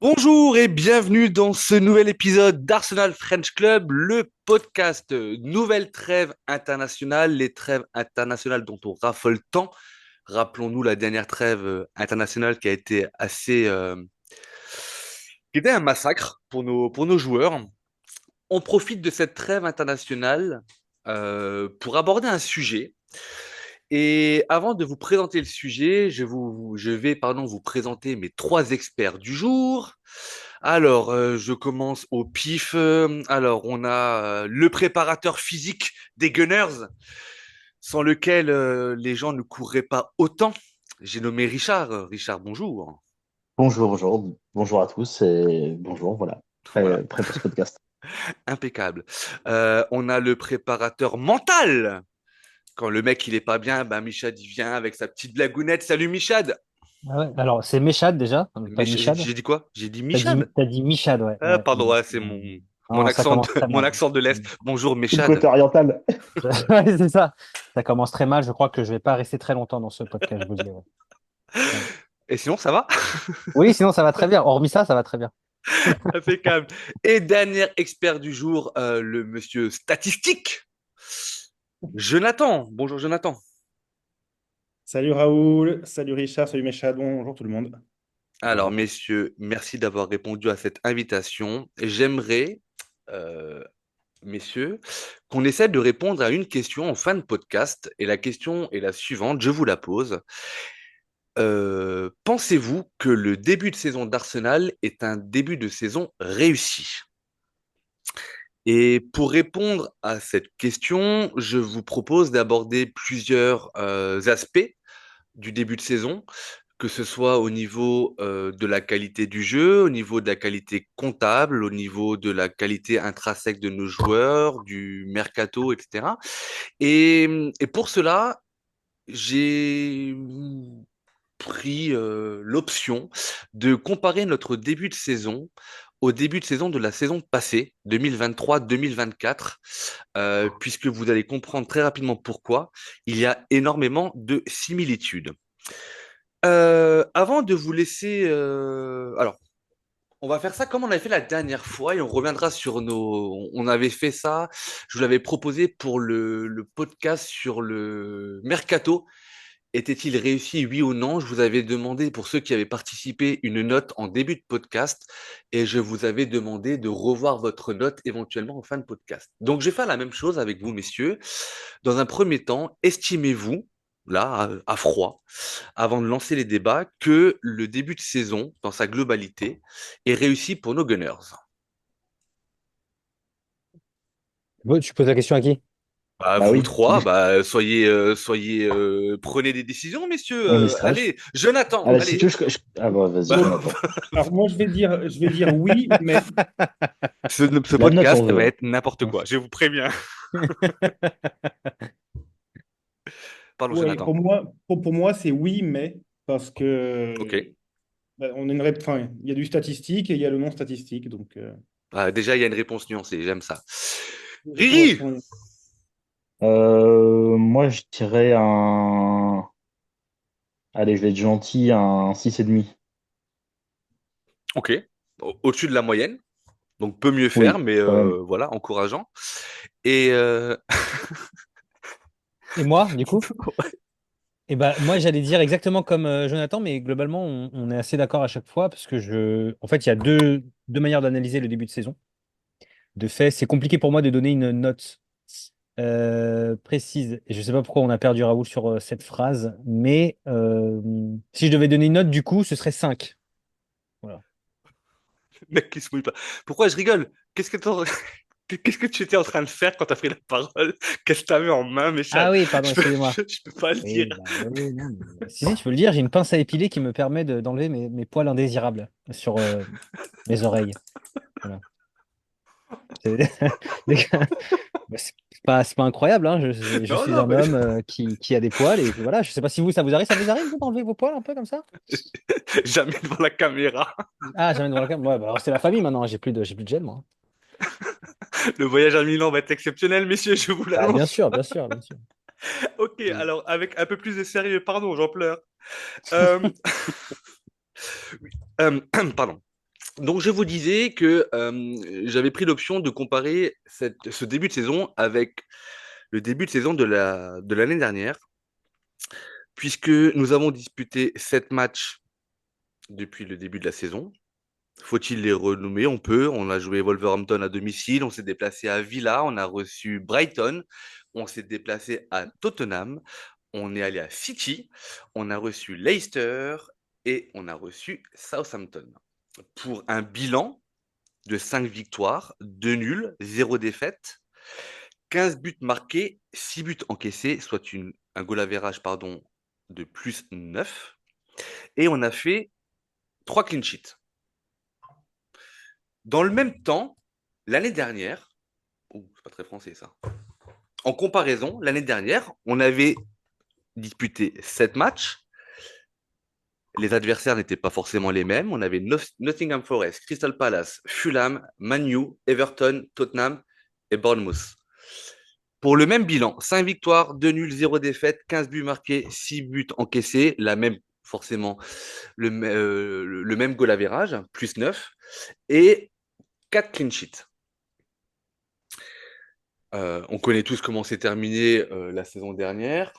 Bonjour et bienvenue dans ce nouvel épisode d'Arsenal French Club, le podcast nouvelle trêve internationale, les trêves internationales dont on raffole tant. Rappelons-nous la dernière trêve internationale qui a été qui était un massacre pour nos joueurs. On profite de cette trêve internationale pour aborder un sujet. Et avant de vous présenter le sujet, je vais vous présenter mes trois experts du jour. Alors, je commence au pif. Alors, on a le préparateur physique des Gunners, sans lequel les gens ne courraient pas autant. J'ai nommé Richard. Richard, bonjour. Bonjour, bonjour, bonjour à tous et bonjour, voilà, Voilà, prêt pour ce podcast. impeccable. On a le préparateur mental. Quand le mec il est pas bien, ben Michad il vient avec sa petite blagounette. Salut Michad. Ah ouais, alors, c'est Méchad déjà, pas Michad. J'ai dit quoi? J'ai dit T'as dit, Michad. t'as dit Michad, ouais. Ah, Ouais, pardon, ouais, c'est non, ça commence très mon mal. accent de l'Est. Bonjour C'est le côté Michad. oriental. Ouais, c'est ça. Ça commence très mal. Je crois que je vais pas rester très longtemps dans ce podcast, je vous le dis. Ouais. Ouais. Et sinon, ça va? Oui, sinon, ça va très bien. Hormis ça, ça va très bien. Impeccable. Et dernier expert du jour, le monsieur statistique, Jonathan. Bonjour Jonathan. Salut Raoul, salut Richard, salut Méchad, bonjour tout le monde. Alors, Bonjour. messieurs, merci d'avoir répondu à cette invitation. J'aimerais, euh, messieurs, qu'on essaie de répondre à une question en fin de podcast. Et la question est la suivante, je vous la pose. Pensez-vous que le début de saison d'Arsenal est un début de saison réussi? Et pour répondre à cette question, je vous propose d'aborder plusieurs aspects du début de saison, que ce soit au niveau de la qualité du jeu, au niveau de la qualité comptable, au niveau de la qualité intrinsèque de nos joueurs, du mercato, etc. Et pour cela, j'ai pris l'option de comparer notre début de saison au début de saison de la saison passée, 2023-2024, puisque vous allez comprendre très rapidement pourquoi il y a énormément de similitudes. Avant de vous laisser... alors, on va faire ça comme on avait fait la dernière fois et on reviendra sur nos... On avait fait ça, je vous l'avais proposé pour le podcast sur le mercato. Était-il réussi, oui ou non? Je vous avais demandé, pour ceux qui avaient participé, une note en début de podcast et je vous avais demandé de revoir votre note éventuellement en fin de podcast. Donc, je vais faire la même chose avec vous, messieurs. Dans un premier temps, estimez-vous, là, à froid, avant de lancer les débats, que le début de saison, dans sa globalité, est réussi pour nos Gunners? Bon, tu poses la question à qui? Bah, Bah vous oui, trois, bah, prenez des décisions, messieurs. on est stress. Allez, Jonathan, Allez, si tu allez. veux, ah bah vas-y, Bah, Jonathan. Alors moi je vais dire oui, mais ce La note, on podcast va veut. être n'importe quoi, je vous préviens. Pardon, ouais, Jonathan. pour moi c'est oui, mais parce Ok. que on a enfin, il y a du statistique et il y a le non statistique, donc Déjà, il y a une réponse nuancée, j'aime ça. une réponse. Riri! Moi, je dirais un... Allez, je vais être gentil, un 6,5. Ok. Au-dessus de la moyenne, donc peut mieux faire, Oui, mais quand même. voilà, encourageant. Et Et moi, du coup? Eh ben, moi, j'allais dire exactement comme Jonathan, mais globalement, on est assez d'accord à chaque fois parce que en fait, il y a deux manières d'analyser le début de saison. De fait, c'est compliqué pour moi de donner une note précise. Et je ne sais pas pourquoi on a perdu Raoul sur cette phrase, mais si je devais donner une note, du coup, ce serait 5. Voilà. mec qui se mouille pas. Pourquoi je rigole? Qu'est-ce que tu étais en train de faire quand tu as pris la parole? Qu'est-ce que tu avais en main, Méchal? Ah oui, pardon, excusez-moi. Je peux pas le dire. Oui, bah, oui, non, si, je peux le dire, j'ai une pince à épiler qui me permet d'enlever mes poils indésirables sur mes oreilles. Voilà. C'est bah, c'est pas incroyable, hein. Je Non, suis non, un mais homme qui a des poils et voilà. Je sais pas si vous, ça vous arrive vous, d'enlever vos poils un peu comme ça? jamais devant la caméra. Ah, jamais devant la caméra. Ouais, bah, alors c'est la famille maintenant. J'ai plus de gel, moi. Le voyage à Milan va être exceptionnel, messieurs, je vous Ah, bien l'annonce. sûr, bien sûr, bien sûr. Ok, Mm. alors avec un peu plus de sérieux, pardon, j'en pleure. Euh, oui, pardon. Donc, je vous disais que j'avais pris l'option de comparer ce début de saison avec le début de saison de l'année dernière, puisque nous avons disputé 7 matchs depuis le début de la saison. Faut-il les renommer? On peut. On a joué Wolverhampton à domicile, on s'est déplacé à Villa, on a reçu Brighton, on s'est déplacé à Tottenham, on est allé à City, on a reçu Leicester et on a reçu Southampton. Pour un bilan de 5 victoires, 2 nuls, 0 défaite, 15 buts marqués, 6 buts encaissés, soit un goal average pardon, de plus 9. Et on a fait 3 clean sheets. Dans le même temps, l'année dernière, c'est pas très français ça. En comparaison, l'année dernière, on avait disputé 7 matchs. Les adversaires n'étaient pas forcément les mêmes. On avait Nottingham Forest, Crystal Palace, Fulham, Man U, Everton, Tottenham et Bournemouth. Pour le même bilan, 5 victoires, 2 nuls, 0 défaite, 15 buts marqués, 6 buts encaissés, forcément, le même goal average, plus 9, et 4 clean sheets. On connaît tous comment s'est terminé la saison dernière,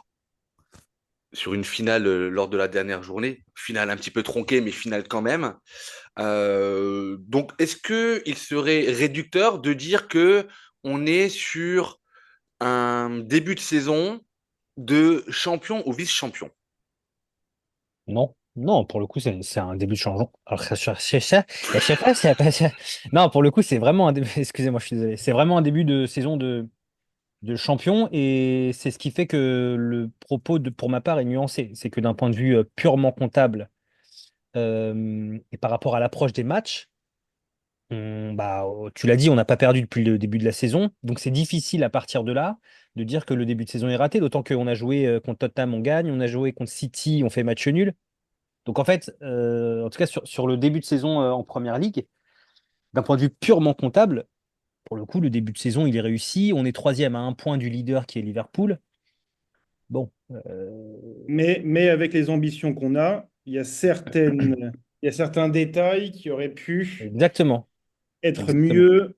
sur une finale lors de la dernière journée. Finale un petit peu tronquée, mais finale quand même. Donc, est-ce qu'il serait réducteur de dire que on est sur un début de saison de champion ou vice-champion? Non, non, pour le coup, c'est un début de changement. Alors, je sais pas si non, pour le coup, c'est vraiment un début. Excusez-moi, je suis désolé. C'est vraiment un début de saison de champion et c'est ce qui fait que le propos pour ma part est nuancé. C'est que d'un point de vue purement comptable et par rapport à l'approche des matchs, tu l'as dit, on n'a pas perdu depuis le début de la saison, donc c'est difficile à partir de là de dire que le début de saison est raté, d'autant qu'on a joué contre Tottenham, on gagne, on a joué contre City, on fait match nul. Donc en fait, en tout cas sur le début de saison en Première Ligue, d'un point de vue purement comptable, pour le coup, le début de saison, il est réussi. On est troisième à un point du leader qui est Liverpool. Bon, Mais avec les ambitions qu'on a, il y a certains détails qui auraient pu exactement. être Exactement. mieux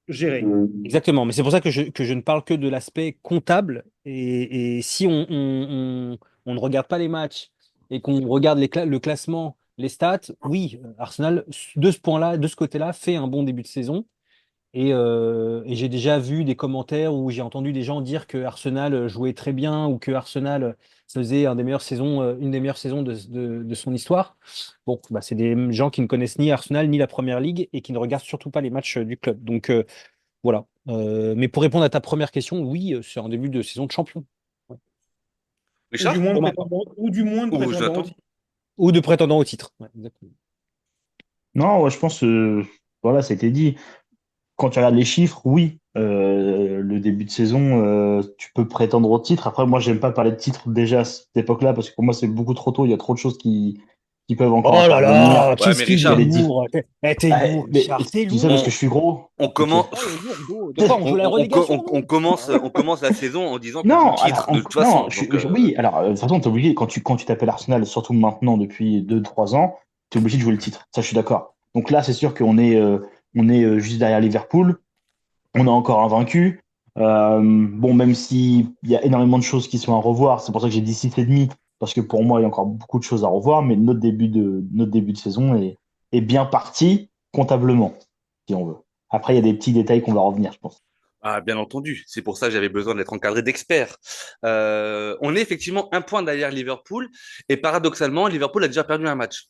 gérés. Exactement. Mais c'est pour ça que je ne parle que de l'aspect comptable. Et si on ne regarde pas les matchs et qu'on regarde le classement, les stats, oui, Arsenal, de ce point-là, de ce côté-là, fait un bon début de saison. Et j'ai déjà vu des commentaires où j'ai entendu des gens dire que Arsenal jouait très bien ou que Arsenal faisait une des meilleures saisons de son histoire. Bon, bah, c'est des gens qui ne connaissent ni Arsenal ni la Première Ligue et qui ne regardent surtout pas les matchs du club. Donc voilà. Mais pour répondre à ta première question, oui, c'est un début de saison de champion. Ouais. Ou du Richard moins de Pour ma part. prétendants, ou du moins de ou prétendants au Jonathan? titre. Ou de prétendants au titre. Ouais, exactement. Non, ouais, je pense, voilà, ça a été dit. Quand tu regardes les chiffres, oui, le début de saison, tu peux prétendre au titre. Après, moi, j'aime pas parler de titre déjà à cette époque-là, parce que pour moi, c'est beaucoup trop tôt. Il y a trop de choses qui peuvent encore Oh là intervenir. là, Ouais, mais qu'est-ce qu'il Il y a est Richard, des diff- lourd. T'es Ah, lourd, mais Richard, t'es tu dis ça parce que lourd. je suis gros. on Ok. commence, Oh, le lourd, de quoi, on joue la relégation, nous? on commence la saison en disant qu'on joue le Non, alors, titre, de toute non, façon. Donc, oui, alors, de toute façon, t'es obligé, quand tu t'appelles Arsenal, surtout maintenant, depuis 2 3 ans, t'es obligé de jouer le titre. Ça, je suis d'accord. Donc là, c'est sûr qu'on est juste derrière Liverpool. On est encore invaincu. Bon, même s'il y a énormément de choses qui sont à revoir, c'est pour ça que j'ai dit 6,5, parce que pour moi, il y a encore beaucoup de choses à revoir, mais notre début de saison est bien parti comptablement, si on veut. Après, il y a des petits détails qu'on va revenir, je pense. ah, bien entendu, c'est pour ça que j'avais besoin d'être encadré d'experts. On est effectivement un point derrière Liverpool, et paradoxalement, Liverpool a déjà perdu un match.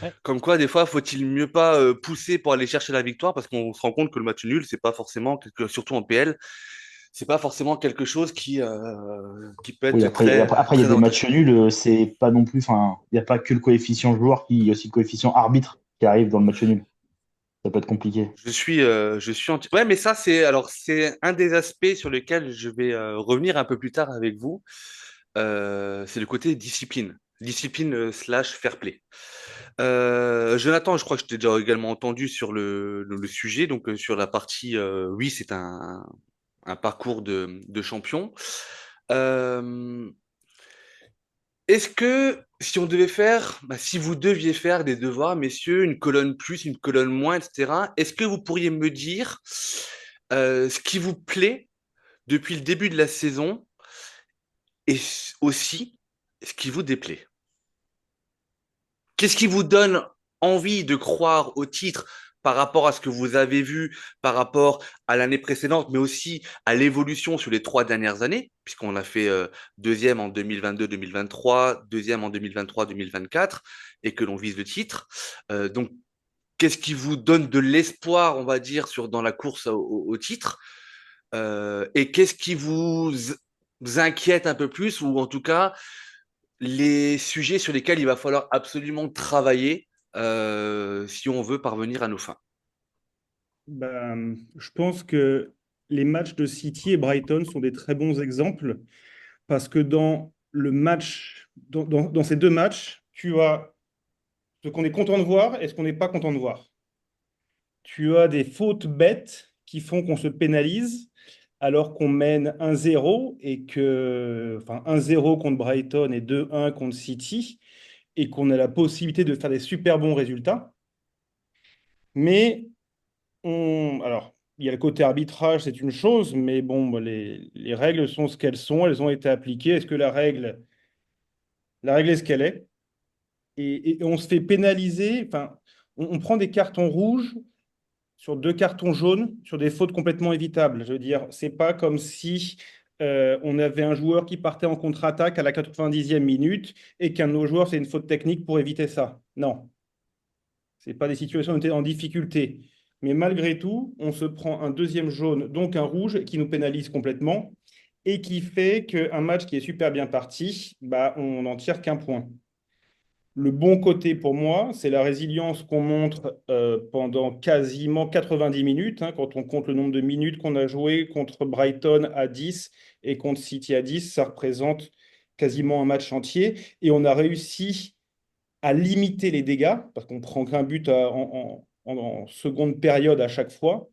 Ouais. Comme quoi, des fois, faut-il mieux pas pousser pour aller chercher la victoire, parce qu'on se rend compte que le match nul, c'est pas forcément, surtout en PL, c'est pas forcément quelque chose qui peut Oui, être après, très, après, après, il y a très des avantageux. matchs nuls, c'est pas non plus, enfin, il n'y a pas que le coefficient joueur, il y a aussi le coefficient arbitre qui arrive dans le match nul. Ça peut être compliqué. Je suis Ouais, mais ça, c'est un des aspects sur lesquels je vais revenir un peu plus tard avec vous. C'est le côté discipline. Discipline slash fair play. Jonathan, je crois que je t'ai déjà également entendu sur le sujet, donc sur la partie, oui, c'est un parcours de champion. Euh, Est-ce que si on devait faire, si vous deviez faire des devoirs, messieurs, une colonne plus, une colonne moins, etc., est-ce que vous pourriez me dire ce qui vous plaît depuis le début de la saison et aussi ce qui vous déplaît? Qu'est-ce qui vous donne envie de croire au titre par rapport à ce que vous avez vu, par rapport à l'année précédente, mais aussi à l'évolution sur les 3 dernières années, puisqu'on a fait deuxième en 2022-2023, deuxième en 2023-2024, et que l'on vise le titre. Donc, qu'est-ce qui vous donne de l'espoir, on va dire, dans la course au titre? Et qu'est-ce qui vous inquiète un peu plus, ou en tout cas, les sujets sur lesquels il va falloir absolument travailler si on veut parvenir à nos fins. Je pense que les matchs de City et Brighton sont des très bons exemples parce que dans ces deux matchs, tu as ce qu'on est content de voir et ce qu'on n'est pas content de voir. Tu as des fautes bêtes qui font qu'on se pénalise alors qu'on mène 1-0 enfin 1-0 contre Brighton et 2-1 contre City et qu'on a la possibilité de faire des super bons résultats. Mais alors, il y a le côté arbitrage, c'est une chose, mais bon, les règles sont ce qu'elles sont, elles ont été appliquées. Est-ce que la règle est ce qu'elle est? Et on se fait pénaliser, enfin, on prend des cartons rouges sur deux cartons jaunes, sur des fautes complètement évitables. Je veux dire, c'est pas comme si on avait un joueur qui partait en contre-attaque à la 90e minute et qu'un de nos joueurs fait une faute technique pour éviter ça. Non, c'est pas des situations où on était en difficulté. Mais malgré tout, on se prend un deuxième jaune, donc un rouge, qui nous pénalise complètement et qui fait qu'un match qui est super bien parti, bah, on n'en tire qu'un point. Le bon côté pour moi, c'est la résilience qu'on montre pendant quasiment 90 minutes, hein, quand on compte le nombre de minutes qu'on a joué contre Brighton à 10 et contre City à 10, ça représente quasiment un match entier. Et on a réussi à limiter les dégâts, parce qu'on prend qu'un but en seconde période à chaque fois.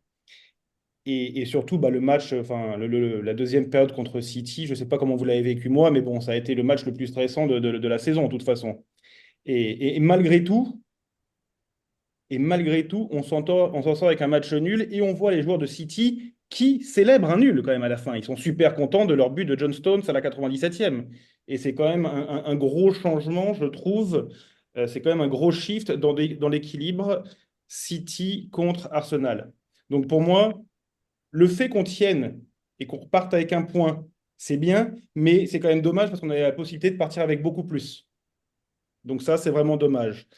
Et surtout, bah, le match, enfin, la deuxième période contre City, je ne sais pas comment vous l'avez vécu moi, mais bon, ça a été le match le plus stressant de la saison, de toute façon. Et malgré tout, on s'en sort avec un match nul et on voit les joueurs de City qui célèbrent un nul quand même à la fin. Ils sont super contents de leur but de John Stones à la 97e. Et c'est quand même un gros changement, je trouve. C'est quand même un gros shift dans l'équilibre City contre Arsenal. Donc pour moi, le fait qu'on tienne et qu'on reparte avec un point, c'est bien, mais c'est quand même dommage parce qu'on a la possibilité de partir avec beaucoup plus. Donc ça, c'est vraiment dommage.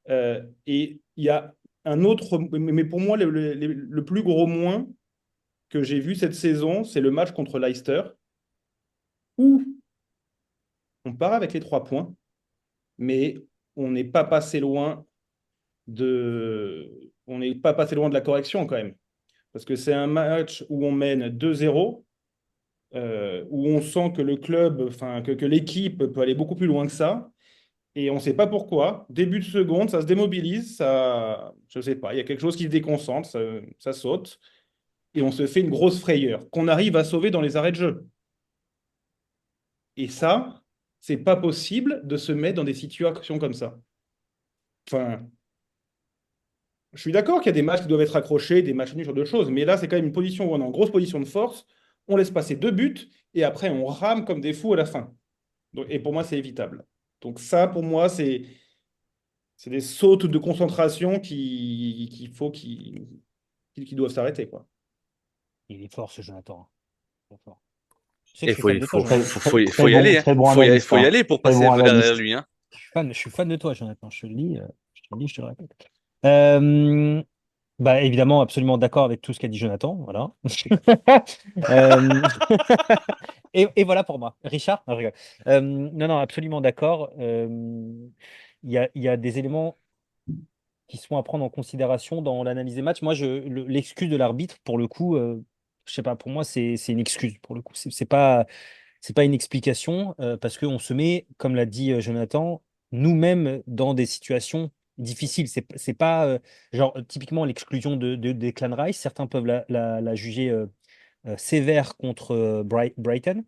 Et il y a un autre, mais pour moi, le plus gros moins que j'ai vu cette saison, c'est le match contre Leicester, où on part avec les 3 points, mais on n'est pas passé loin on n'est pas passé loin de la correction quand même. Parce que c'est un match où on mène 2-0, où on sent que le club, enfin, que l'équipe peut aller beaucoup plus loin que ça. Et on ne sait pas pourquoi. Début de seconde, ça se démobilise, je ne sais pas, il y a quelque chose qui se déconcentre, ça saute, et on se fait une grosse frayeur qu'on arrive à sauver dans les arrêts de jeu. Et ça, c'est pas possible de se mettre dans des situations comme ça. Enfin, je suis d'accord qu'il y a des matchs qui doivent être accrochés, des matchs nuls sur deux choses, mais là, c'est quand même une position où on est en grosse position de force, on laisse passer 2 buts, et après, on rame comme des fous à la fin. Et pour moi, c'est évitable. Donc ça, pour moi, c'est des sautes de concentration qui doivent s'arrêter, quoi. Il est fort ce Jonathan. Il est fort. Tu sais que Et je suis fan de toi, Très, Jonathan. très, faut très y bon, aller, hein. très bon Faut analyste, y hein. aller pour Très passer bon un peu derrière analyste. lui, hein. Je suis fan de toi, Jonathan. Je te le dis, je te le répète. Euh, Bah, évidemment, absolument d'accord avec tout ce qu'a dit Jonathan. Voilà. Euh, et voilà pour moi. Richard? Non, je rigole. Non, non, absolument d'accord. Il y a des éléments qui sont à prendre en considération dans l'analyse des matchs. Moi, l'excuse de l'arbitre, pour le coup, je sais pas, pour moi, c'est une excuse. Pour le coup, c'est pas une explication parce qu'on se met, comme l'a dit Jonathan, nous-mêmes dans des situations difficiles. C'est pas genre typiquement l'exclusion de Declan Rice. Certains peuvent la juger sévère contre Brighton.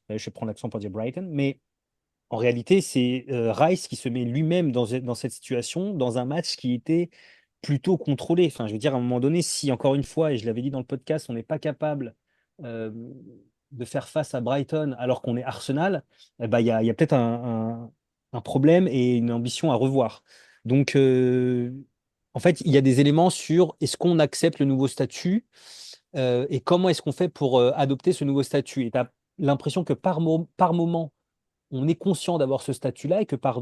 Je vais prendre l'accent pour dire Brighton, mais en réalité, c'est Rice qui se met lui-même dans cette situation, dans un match qui était plutôt contrôlé. Enfin, je veux dire, à un moment donné, si encore une fois, et je l'avais dit dans le podcast, on n'est pas capable euh, de faire face à Brighton alors qu'on est Arsenal, eh ben, il y a peut-être un problème et une ambition à revoir. Donc, en fait, il y a des éléments sur est-ce qu'on accepte le nouveau statut et comment est-ce qu'on fait pour adopter ce nouveau statut. Et tu as l'impression que par moment, on est conscient d'avoir ce statut-là et que par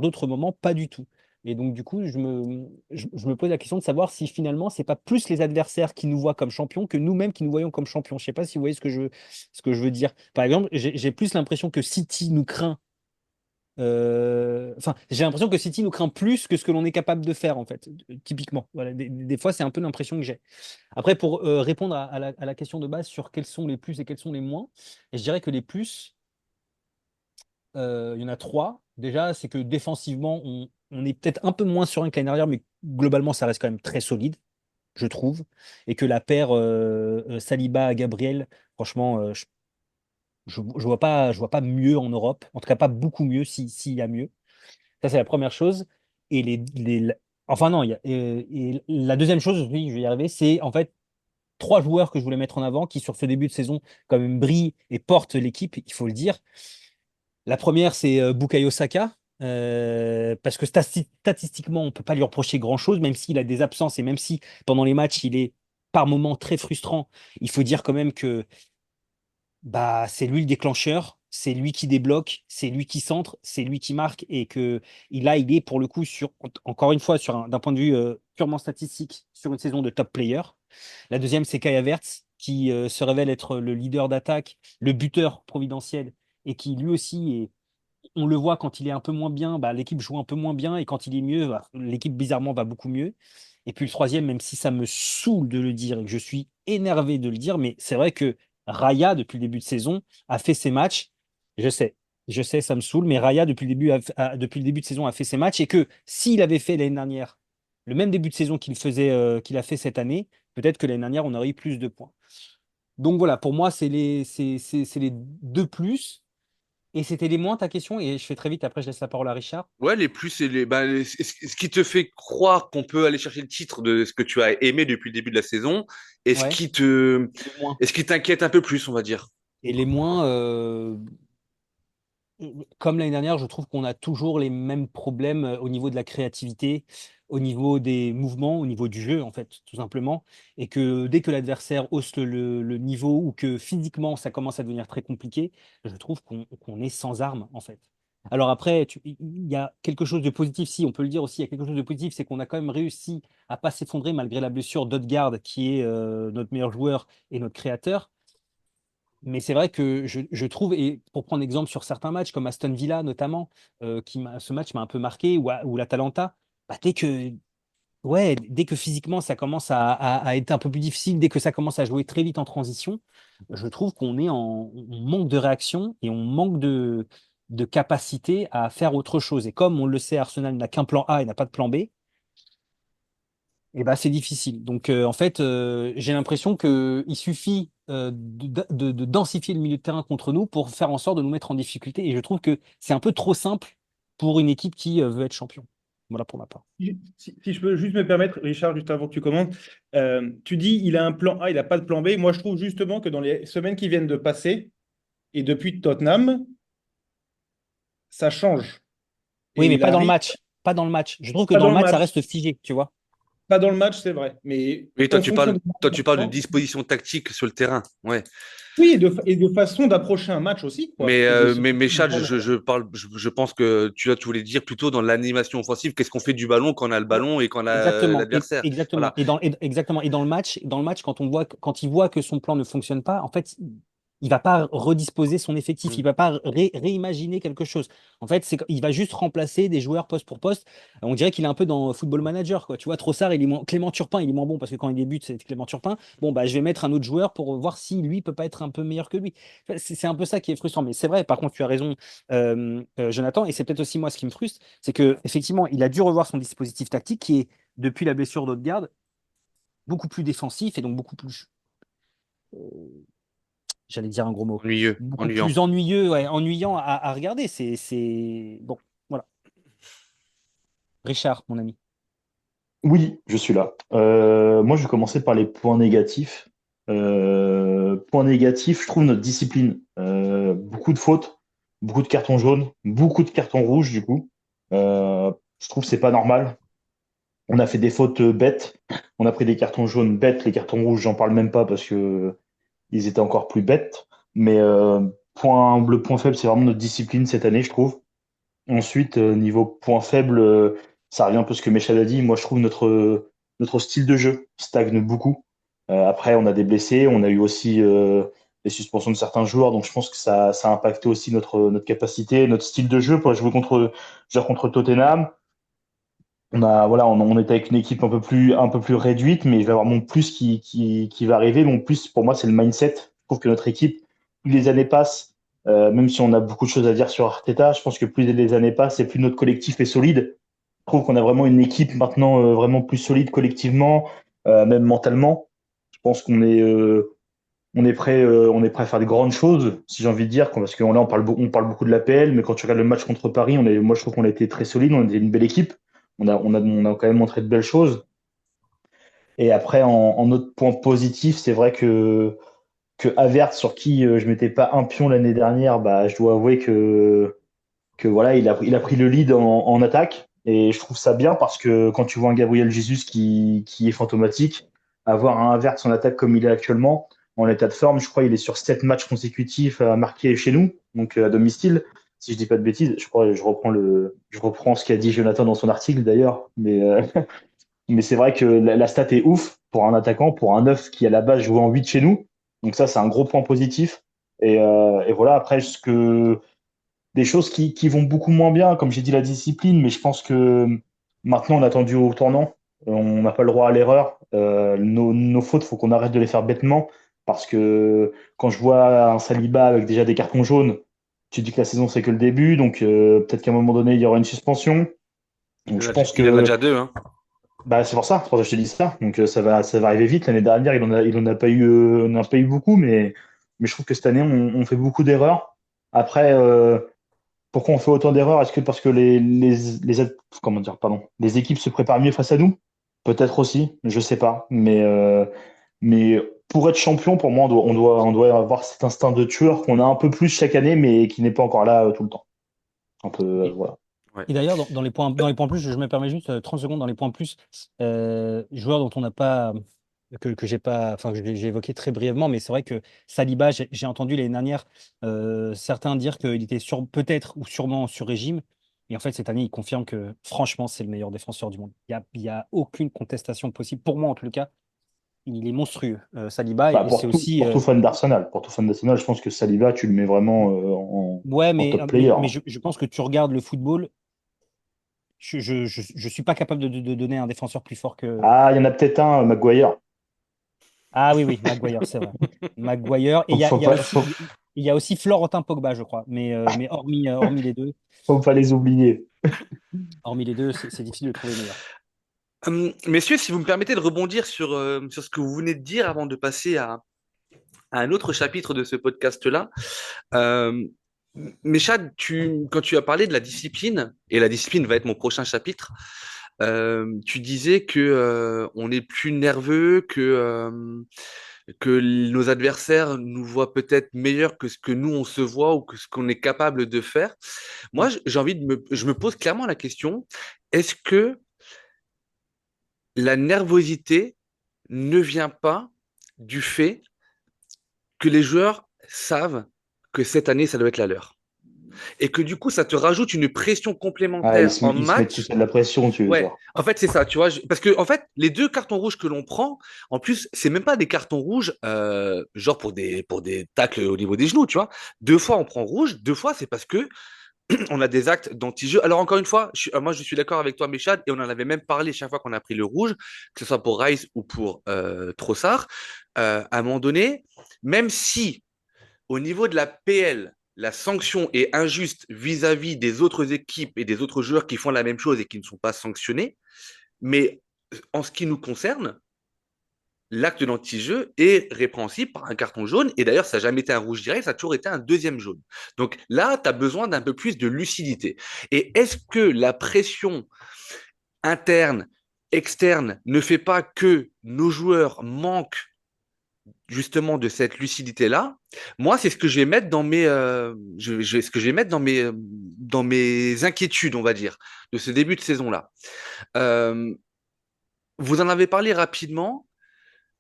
d'autres moments, pas du tout. Et donc, du coup, je me pose la question de savoir si finalement, c'est pas plus les adversaires qui nous voient comme champions que nous-mêmes qui nous voyons comme champions. Je sais pas si vous voyez ce que je veux dire. Par exemple, j'ai plus l'impression que City nous craint. Enfin, j'ai l'impression que City nous craint plus que ce que l'on est capable de faire, en fait, typiquement. Voilà, des fois, c'est un peu l'impression que j'ai. Après, pour répondre à la question de base sur quels sont les plus et quels sont les moins, et je dirais que les plus, il y en a trois. Déjà, c'est que défensivement, on est peut-être un peu moins serein que l'année dernière, mais globalement, ça reste quand même très solide, je trouve. Et que la paire Saliba-Gabriel, franchement, je vois pas mieux en Europe. En tout cas, pas beaucoup mieux, s'il y a mieux. Ça, c'est la première chose. Et enfin, non, et la deuxième chose, oui, je vais y arriver, c'est en fait trois joueurs que je voulais mettre en avant qui, sur ce début de saison, quand même brillent et portent l'équipe, il faut le dire. La première, c'est Bukayo Saka, parce que statistiquement, on ne peut pas lui reprocher grand-chose, même s'il a des absences et même si pendant les matchs, il est par moments très frustrant. Il faut dire quand même que bah, c'est lui le déclencheur, c'est lui qui débloque, c'est lui qui centre, c'est lui qui marque et que il est pour le coup, encore une fois, d'un point de vue purement statistique, sur une saison de top player. La deuxième, c'est Kai Havertz, qui se révèle être le leader d'attaque, le buteur providentiel et qui lui aussi est on le voit quand il est un peu moins bien, bah, l'équipe joue un peu moins bien, et quand il est mieux, bah, l'équipe bizarrement va beaucoup mieux. Et puis le troisième, même si ça me saoule de le dire et que je suis énervé de le dire, mais c'est vrai que Raya, depuis le début de saison, a fait ses matchs. Je sais, je sais, ça me saoule, mais Raya, depuis le début de saison, a fait ses matchs et que s'il avait fait l'année dernière le même début de saison qu'il a fait cette année, peut-être que l'année dernière, on aurait eu plus de points. Donc voilà, pour moi, c'est les deux plus. Et c'était les moins ta question, et je fais très vite, après je laisse la parole à Richard. Ouais, les plus et ce qui te fait croire qu'on peut aller chercher le titre de ce que tu as aimé depuis le début de la saison et Ouais, les moins. ce qui t'inquiète un peu plus, on va dire. Et les moins, comme l'année dernière, je trouve qu'on a toujours les mêmes problèmes au niveau de la créativité, au niveau des mouvements, au niveau du jeu, en fait, tout simplement. Et que dès que l'adversaire hausse le niveau ou que physiquement ça commence à devenir très compliqué, je trouve qu'on est sans armes, en fait. Alors après, il y a quelque chose de positif, si on peut le dire aussi, il y a quelque chose de positif, c'est qu'on a quand même réussi à pas s'effondrer malgré la blessure d'Odegaard, qui est notre meilleur joueur et notre créateur. Mais c'est vrai que je trouve, et pour prendre exemple sur certains matchs, comme Aston Villa notamment, ce match m'a un peu marqué, ou l'Atalanta, bah, dès que physiquement ça commence à être un peu plus difficile, dès que ça commence à jouer très vite en transition, je trouve on manque de réaction et on manque de capacité à faire autre chose. Et comme on le sait, Arsenal n'a qu'un plan A et n'a pas de plan B, et bah, c'est difficile. Donc, en fait, j'ai l'impression qu'il suffit de densifier le milieu de terrain contre nous pour faire en sorte de nous mettre en difficulté. Et je trouve que c'est un peu trop simple pour une équipe qui veut être champion. Voilà pour ma part. Si je peux juste me permettre, Richard, juste avant que tu commentes, tu dis il a un plan A, il n'a pas de plan B. Moi, je trouve justement que dans les semaines qui viennent de passer, et depuis Tottenham, ça change. Oui, Et mais il pas dans le arrive, match. Pas dans le match. Je trouve que pas dans dans le le match, ça match, reste figé, tu vois. pas dans le match, c'est vrai, mais Oui, en fonction de... toi, tu parles de disposition tactique sur le terrain. Ouais. Oui, et de façon d'approcher un match aussi, quoi. Et de se... Mais Charles, je pense que tu voulais dire plutôt dans l'animation offensive, qu'est-ce qu'on fait du ballon quand on a le ballon et quand on a Exactement, l'adversaire. exactement. Voilà. Exactement. Et dans le match, quand il voit que son plan ne fonctionne pas, en fait, il va pas redisposer son effectif, Mm. il va pas réimaginer quelque chose. En fait, il va juste remplacer des joueurs poste pour poste. On dirait qu'il est un peu dans Football Manager, quoi. Tu vois, Trossard, Clément Turpin, il est moins bon parce que quand il débute, c'est Clément Turpin. Bon, bah, je vais mettre un autre joueur pour voir si lui peut pas être un peu meilleur que lui. Enfin, c'est un peu ça qui est frustrant. Mais c'est vrai, par contre, tu as raison, Jonathan, et c'est peut-être aussi moi ce qui me frustre, c'est que effectivement, il a dû revoir son dispositif tactique qui est depuis la blessure d'Odegaard, beaucoup plus défensif et donc beaucoup plus, j'allais dire un gros mot, Ennuyeux, beaucoup ennuyant. plus ennuyeux, ouais, ennuyant à regarder. Bon, voilà. Richard, mon ami. Oui, je suis là. Moi, je vais commencer par les points négatifs. Points négatifs, je trouve notre discipline. Beaucoup de fautes, beaucoup de cartons jaunes, beaucoup de cartons rouges, du coup. Je trouve que c'est pas normal. On a fait des fautes bêtes. On a pris des cartons jaunes bêtes. Les cartons rouges, j'en parle même pas parce que ils étaient encore plus bêtes. Mais le point faible, c'est vraiment notre discipline cette année, je trouve. Ensuite, niveau point faible, ça revient un peu à ce que Méchal a dit. Moi, je trouve notre style de jeu stagne beaucoup. Après, on a des blessés, on a eu aussi les suspensions de certains joueurs, donc je pense que ça a impacté aussi notre capacité, notre style de jeu pour jouer contre Tottenham. On était avec une équipe un peu plus réduite, mais il va y avoir mon plus qui va arriver. Mon plus, pour moi, c'est le mindset. Je trouve que notre équipe, plus les années passent, même si on a beaucoup de choses à dire sur Arteta, je pense que plus les années passent et plus notre collectif est solide. Je trouve qu'on a vraiment une équipe maintenant vraiment plus solide collectivement, même mentalement. Je pense on est prêt à faire des grandes choses, si j'ai envie de dire, parce que là, on parle beaucoup de l'APL, mais quand tu regardes le match contre Paris, moi, je trouve qu'on a été très solide, on était une belle équipe. On a quand même montré de belles choses. Et après, en autre point positif, c'est vrai que Havertz, sur qui je mettais pas un pion l'année dernière, bah, je dois avouer que voilà, il a pris le lead en attaque. Et je trouve ça bien parce que quand tu vois un Gabriel Jesus qui est fantomatique, avoir un Havertz en attaque comme il est actuellement, en état de forme, je crois qu'il est sur 7 matchs consécutifs à marquer chez nous, donc à domicile. Si je dis pas de bêtises, je crois je reprends ce qu'a dit Jonathan dans son article d'ailleurs, mais c'est vrai que la stat est ouf pour un attaquant, pour un neuf qui à la base jouait en 8 chez nous. Donc ça, c'est un gros point positif. Et voilà, après, des choses qui vont beaucoup moins bien, comme j'ai dit, la discipline, mais je pense que maintenant, on a attendu au tournant. On n'a pas le droit à l'erreur. Nos fautes, faut qu'on arrête de les faire bêtement. Parce que quand je vois un Saliba avec déjà des cartons jaunes, tu dis que la saison, c'est que le début. Donc peut-être qu'à un moment donné, il y aura une suspension. Donc je pense Il en a que déjà deux, hein. bah, c'est pour ça que je te dis ça. Donc ça va arriver vite. L'année dernière, il en a pas eu, on n'a pas eu beaucoup, mais je trouve que cette année, on fait beaucoup d'erreurs. Après, pourquoi on fait autant d'erreurs? Est-ce que parce que comment dire, pardon, les équipes se préparent mieux face à nous? Peut-être aussi, je sais pas. Mais pour être champion, pour moi, on doit avoir cet instinct de tueur qu'on a un peu plus chaque année, mais qui n'est pas encore là tout le temps. Un peu, voilà. Ouais. Et d'ailleurs, dans les points plus, je me permets juste 30 secondes dans les points plus, joueurs dont on n'a pas, que j'ai pas, enfin, que j'ai évoqué très brièvement, mais c'est vrai que Saliba, j'ai entendu l'année dernière certains dire qu'il était peut-être ou sûrement sur régime. Et en fait, cette année, il confirme que franchement, c'est le meilleur défenseur du monde. Il y a aucune contestation possible, pour moi en tout cas. Il est monstrueux, Saliba. Bah, Et c'est aussi. pour tout fan d'Arsenal, je pense que Saliba, tu le mets vraiment Ouais, en top player, mais hein. je pense que tu regardes le football, je suis pas capable de donner un défenseur plus fort que. Ah, il y en a peut-être un, Maguire. Ah oui, oui, Maguire, c'est vrai. Maguire. Et Faut pas, faut, il y a aussi Florentin Pogba, je crois. Mais hormis les deux, c'est difficile de trouver meilleur. Messieurs, si vous me permettez de rebondir sur ce que vous venez de dire avant de passer à un autre chapitre de ce podcast-là. Euh, Chad, quand tu as parlé de la discipline, et la discipline va être mon prochain chapitre, tu disais que on est plus nerveux, que nos adversaires nous voient peut-être meilleurs que ce que nous on se voit ou que ce qu'on est capable de faire. Moi, j'ai envie je me pose clairement la question, est-ce que la nervosité ne vient pas du fait que les joueurs savent que cette année, ça doit être la leur? Et que du coup, ça te rajoute une pression ah, complémentaire en ils se mettent tous match. à de la pression, tu veux Ouais, dire. en fait, c'est ça, tu vois. Parce que, en fait, les deux cartons rouges que l'on prend, en plus, c'est même pas des cartons rouges, genre pour des tacles au niveau des genoux, tu vois. Deux fois, on prend rouge, deux fois, c'est parce que on a des actes d'anti-jeu. Alors, encore une fois, moi, je suis d'accord avec toi, Méchad, et on en avait même parlé chaque fois qu'on a pris le rouge, que ce soit pour Rice ou pour Trossard. À un moment donné, même si au niveau de la PL, la sanction est injuste vis-à-vis des autres équipes et des autres joueurs qui font la même chose et qui ne sont pas sanctionnés, mais en ce qui nous concerne, l'acte d'anti-jeu est répréhensible par un carton jaune. Et d'ailleurs, ça n'a jamais été un rouge direct, ça a toujours été un deuxième jaune. Donc là, tu as besoin d'un peu plus de lucidité. Et est-ce que la pression interne, externe, ne fait pas que nos joueurs manquent justement de cette lucidité-là? Moi, c'est ce que je vais mettre dans ce que je vais mettre dans mes inquiétudes, on va dire, de ce début de saison-là. Euh, Vous en avez parlé rapidement.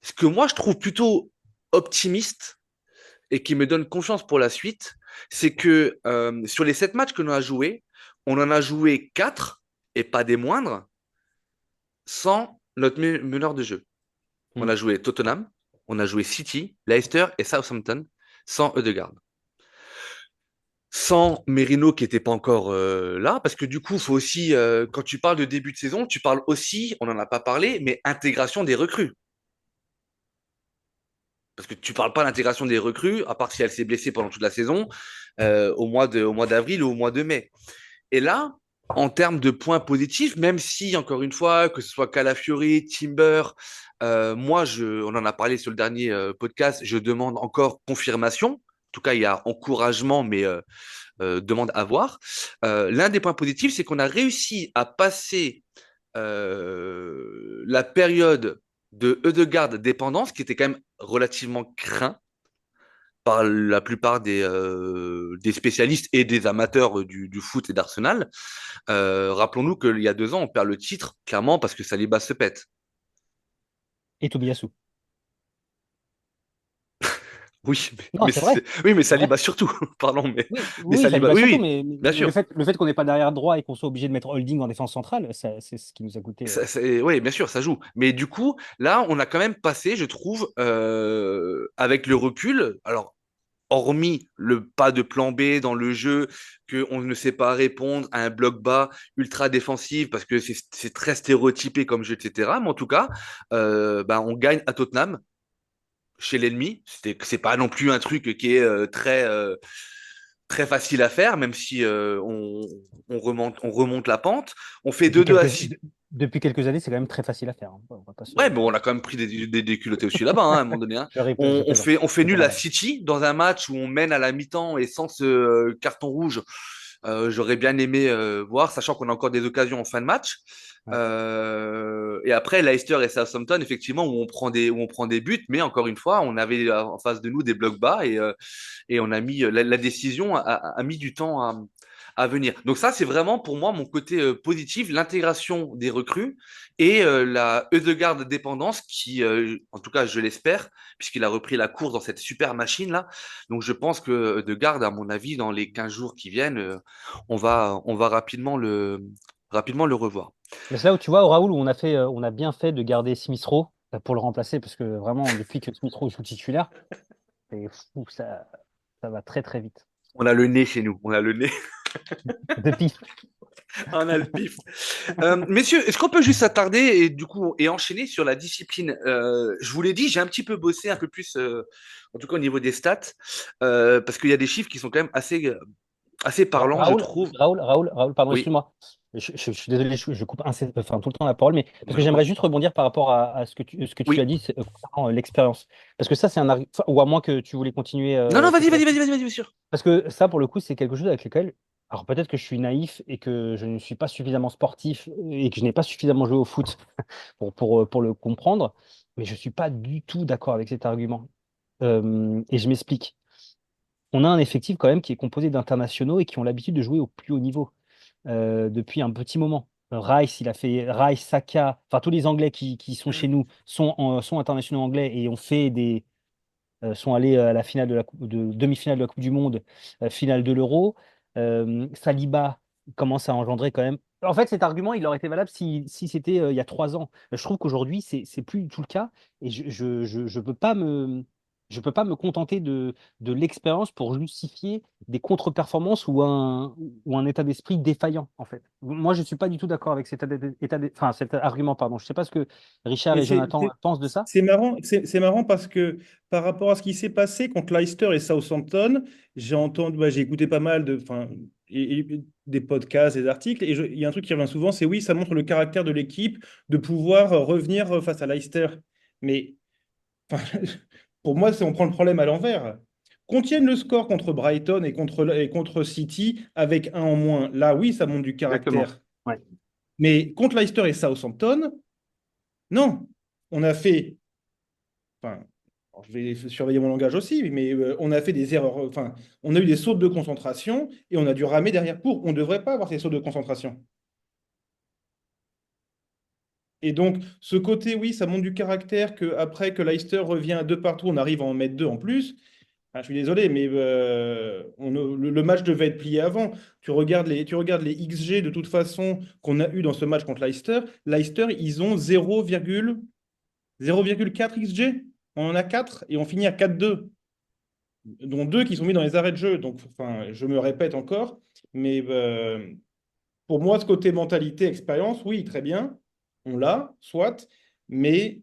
Ce que moi, je trouve plutôt optimiste et qui me donne confiance pour la suite, c'est que sur les 7 matchs que l'on a joués, on en a joué 4, et pas des moindres, sans notre meneur de jeu. On Mm. a joué Tottenham, on a joué City, Leicester et Southampton, sans Ødegaard. Sans Merino qui n'était pas encore là, parce que du coup, faut aussi, quand tu parles de début de saison, tu parles aussi, on n'en a pas parlé, mais intégration des recrues. Parce que tu parles pas d'intégration des recrues, à part si elle s'est blessée pendant toute la saison, au mois d'avril ou au mois de mai. Et là, en termes de points positifs, même si, encore une fois, que ce soit Calafiori, Timber, on en a parlé sur le dernier podcast, je demande encore confirmation. En tout cas, il y a encouragement, mais demande à voir. L'un des points positifs, c'est qu'on a réussi à passer la période de Ødegaard dépendance, qui était quand même relativement craint par la plupart des spécialistes et des amateurs du foot et d'Arsenal. Rappelons-nous qu'il y a 2 ans, on perd le titre, clairement, parce que Saliba se pète. Et Tobiyasu. Oui, Non, c'est vrai. oui, mais C'est vrai. Saliba surtout, pardon, Oui, mais oui, ça lui Saliba, va oui, surtout, oui, mais bien sûr. le fait qu'on n'ait pas d'arrière droit et qu'on soit obligé de mettre Holding en défense centrale, c'est ce qui nous a coûté. Oui, bien sûr, ça joue. Mais du coup, là, on a quand même passé, je trouve, avec le recul, alors, hormis le pas de plan B dans le jeu, qu'on ne sait pas répondre à un bloc bas ultra défensif, parce que c'est très stéréotypé comme jeu, etc. Mais en tout cas, on gagne à Tottenham, chez l'ennemi. C'est pas non plus un truc qui est très facile à faire, même si on remonte la pente. On fait Depuis 2-2 à quelques, 6. depuis quelques années, c'est quand même très facile à faire, hein. On va pas se... Ouais, bon, on a quand même pris des culottés aussi là-bas, hein, à un moment donné, hein. Je plaisante. On fait nul à Évidemment. City dans un match où on mène à la mi-temps et sans ce carton rouge. J'aurais bien aimé voir, sachant qu'on a encore des occasions en fin de match. Ouais. Et après, Leicester et Southampton, effectivement, où on prend des buts, mais encore une fois, on avait en face de nous des blocs bas et on a mis la décision a mis du temps à venir. Donc ça, c'est vraiment pour moi mon côté positif, l'intégration des recrues et la Ødegaard dépendance qui, en tout cas, je l'espère, puisqu'il a repris la course dans cette super machine là. Donc je pense que Ødegaard, à mon avis, dans les 15 jours qui viennent, on va rapidement le revoir. Mais c'est là où tu vois, au Raoul, où on a bien fait de garder Smith Rowe pour le remplacer, parce que vraiment, depuis que Smith Rowe joue titulaire, c'est fou, ça va très très vite. On a le nez chez nous, on a le nez, Depuis. on a le pif. Messieurs, est-ce qu'on peut juste s'attarder et du coup et enchaîner sur la discipline? Je vous l'ai dit, j'ai un petit peu bossé un peu plus, en tout cas au niveau des stats, parce qu'il y a des chiffres qui sont quand même assez parlants, je trouve. Raoul, pardon, Oui, excuse-moi. Je suis désolé, je coupe enfin, tout le temps la parole, mais parce que j'aimerais juste rebondir par rapport à ce que tu as oui. dit concernant l'expérience. Parce que ça, c'est ou à moins que tu voulais continuer Non, non, quelque chose. vas-y, bien sûr. Parce que ça, pour le coup, c'est quelque chose avec lequel, alors peut-être que je suis naïf et que je ne suis pas suffisamment sportif et que je n'ai pas suffisamment joué au foot pour le comprendre, mais je ne suis pas du tout d'accord avec cet argument. Et je m'explique. On a un effectif quand même qui est composé d'internationaux et qui ont l'habitude de jouer au plus haut niveau depuis un petit moment. Rice, Saka, enfin tous les Anglais qui sont chez nous sont internationaux anglais et sont allés à la finale de demi-finale de la Coupe du Monde, finale de l'Euro. Saliba commence à engendrer quand même. En fait, cet argument, il aurait été valable si c'était il y a 3 ans. Je trouve qu'aujourd'hui, c'est plus du tout le cas et je peux pas me contenter de l'expérience pour justifier des contre-performances ou un état d'esprit défaillant, en fait. Moi, je suis pas du tout d'accord avec enfin, cet argument, pardon. Je sais pas ce que Richard Mais et Jonathan pensent de ça. c'est marrant parce que par rapport à ce qui s'est passé contre Leicester et Southampton, j'ai écouté pas mal et des podcasts, des articles, et il y a un truc qui revient souvent, c'est oui, ça montre le caractère de l'équipe de pouvoir revenir face à Leicester. Mais Enfin, pour moi, on prend le problème à l'envers. Qu'on tienne le score contre Brighton et contre City avec un en moins, là, oui, ça montre du Exactement. caractère. Ouais. Mais contre Leicester et Southampton, non. On a fait, enfin, alors, je vais surveiller mon langage aussi, mais on a fait des erreurs, enfin, on a eu des sautes de concentration et on a dû ramer derrière pour. On ne devrait pas avoir ces sautes de concentration. Et donc, ce côté, oui, ça montre du caractère que après que Leicester revient à deux partout, on arrive à en mettre deux en plus. Ah, je suis désolé, mais le match devait être plié avant. Tu regardes les XG de toute façon qu'on a eu dans ce match contre Leicester. Leicester, ils ont 0,4 XG. On en a 4 et on finit à 4-2, dont 2 qui sont mis dans les arrêts de jeu. Donc, enfin, je me répète encore, mais pour moi, ce côté mentalité, expérience, oui, très bien, on l'a, soit, mais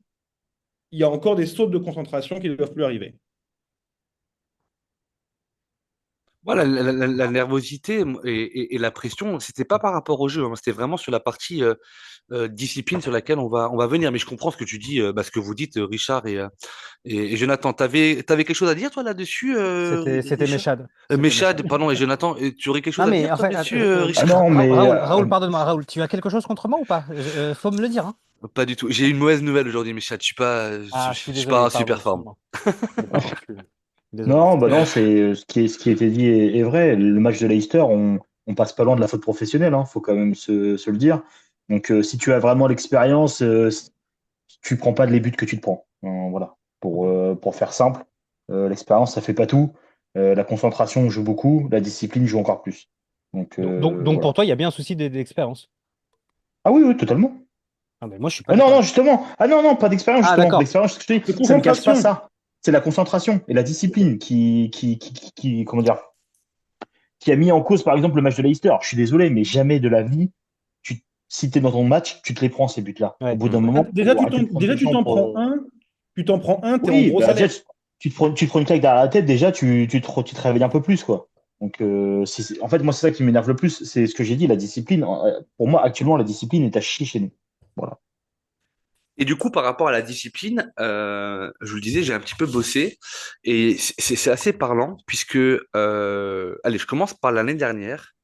il y a encore des sautes de concentration qui ne doivent plus arriver. Voilà, la nervosité et la pression, c'était pas par rapport au jeu, hein, c'était vraiment sur la partie discipline sur laquelle on va venir. Mais je comprends ce que tu dis, ce que vous dites, Richard et Jonathan. T'avais quelque chose à dire, toi, là-dessus, C'était Richard? Méchade. C'était Méchade, Méchade. pardon, et Jonathan, tu aurais quelque chose Non, à mais dire, en toi, fait, là-dessus, Ah Richard? non, mais Raoul, pardonne-moi, Raoul, tu as quelque chose contre moi ou pas? Faut me le dire, hein. Pas du tout. J'ai une mauvaise nouvelle aujourd'hui, Méchade. Ah, Je je suis suis pas désolé, en super pardon, forme. excuse-moi. Désolé. non, bah non, c'est ce qui a été dit est vrai. Le match de Leicester, on passe pas loin de la faute professionnelle, hein, faut quand même se le dire. Donc, si tu as vraiment l'expérience, tu prends pas les buts que tu te prends. Voilà. Pour faire simple, l'expérience, ça fait pas tout. La concentration joue beaucoup, la discipline joue encore plus. Donc, Donc voilà. pour toi, il y a bien un souci d'expérience. Ah oui, oui, totalement. Ah, mais moi, je suis pas Ah non, non, d'accord. justement. Ah non, non, pas d'expérience, Ah, justement. d'accord. L'expérience, je te De dis, ça ne cache pas concentration. ça. C'est la concentration et la discipline comment dire, qui a mis en cause, par exemple, le match de Leicester. Je suis désolé, mais jamais de la vie, si tu es dans ton match, tu te les prends, ces buts-là. Au Ouais. bout d'un Mm. moment, Déjà, faut arrêter de prendre déjà, les tu gens t'en pour. prends un, tu t'en prends un, t'es en Oui, grosse bah, déjà, alerte. tu te prends une claque derrière la tête, déjà, tu te réveilles un peu plus, quoi. Donc, en fait, moi, c'est ça qui m'énerve le plus, c'est ce que j'ai dit, la discipline. Pour moi, actuellement, la discipline est à chier chez nous. Voilà. Et du coup, par rapport à la discipline, je vous le disais, j'ai un petit peu bossé et c'est assez parlant puisque, allez, je commence par l'année dernière.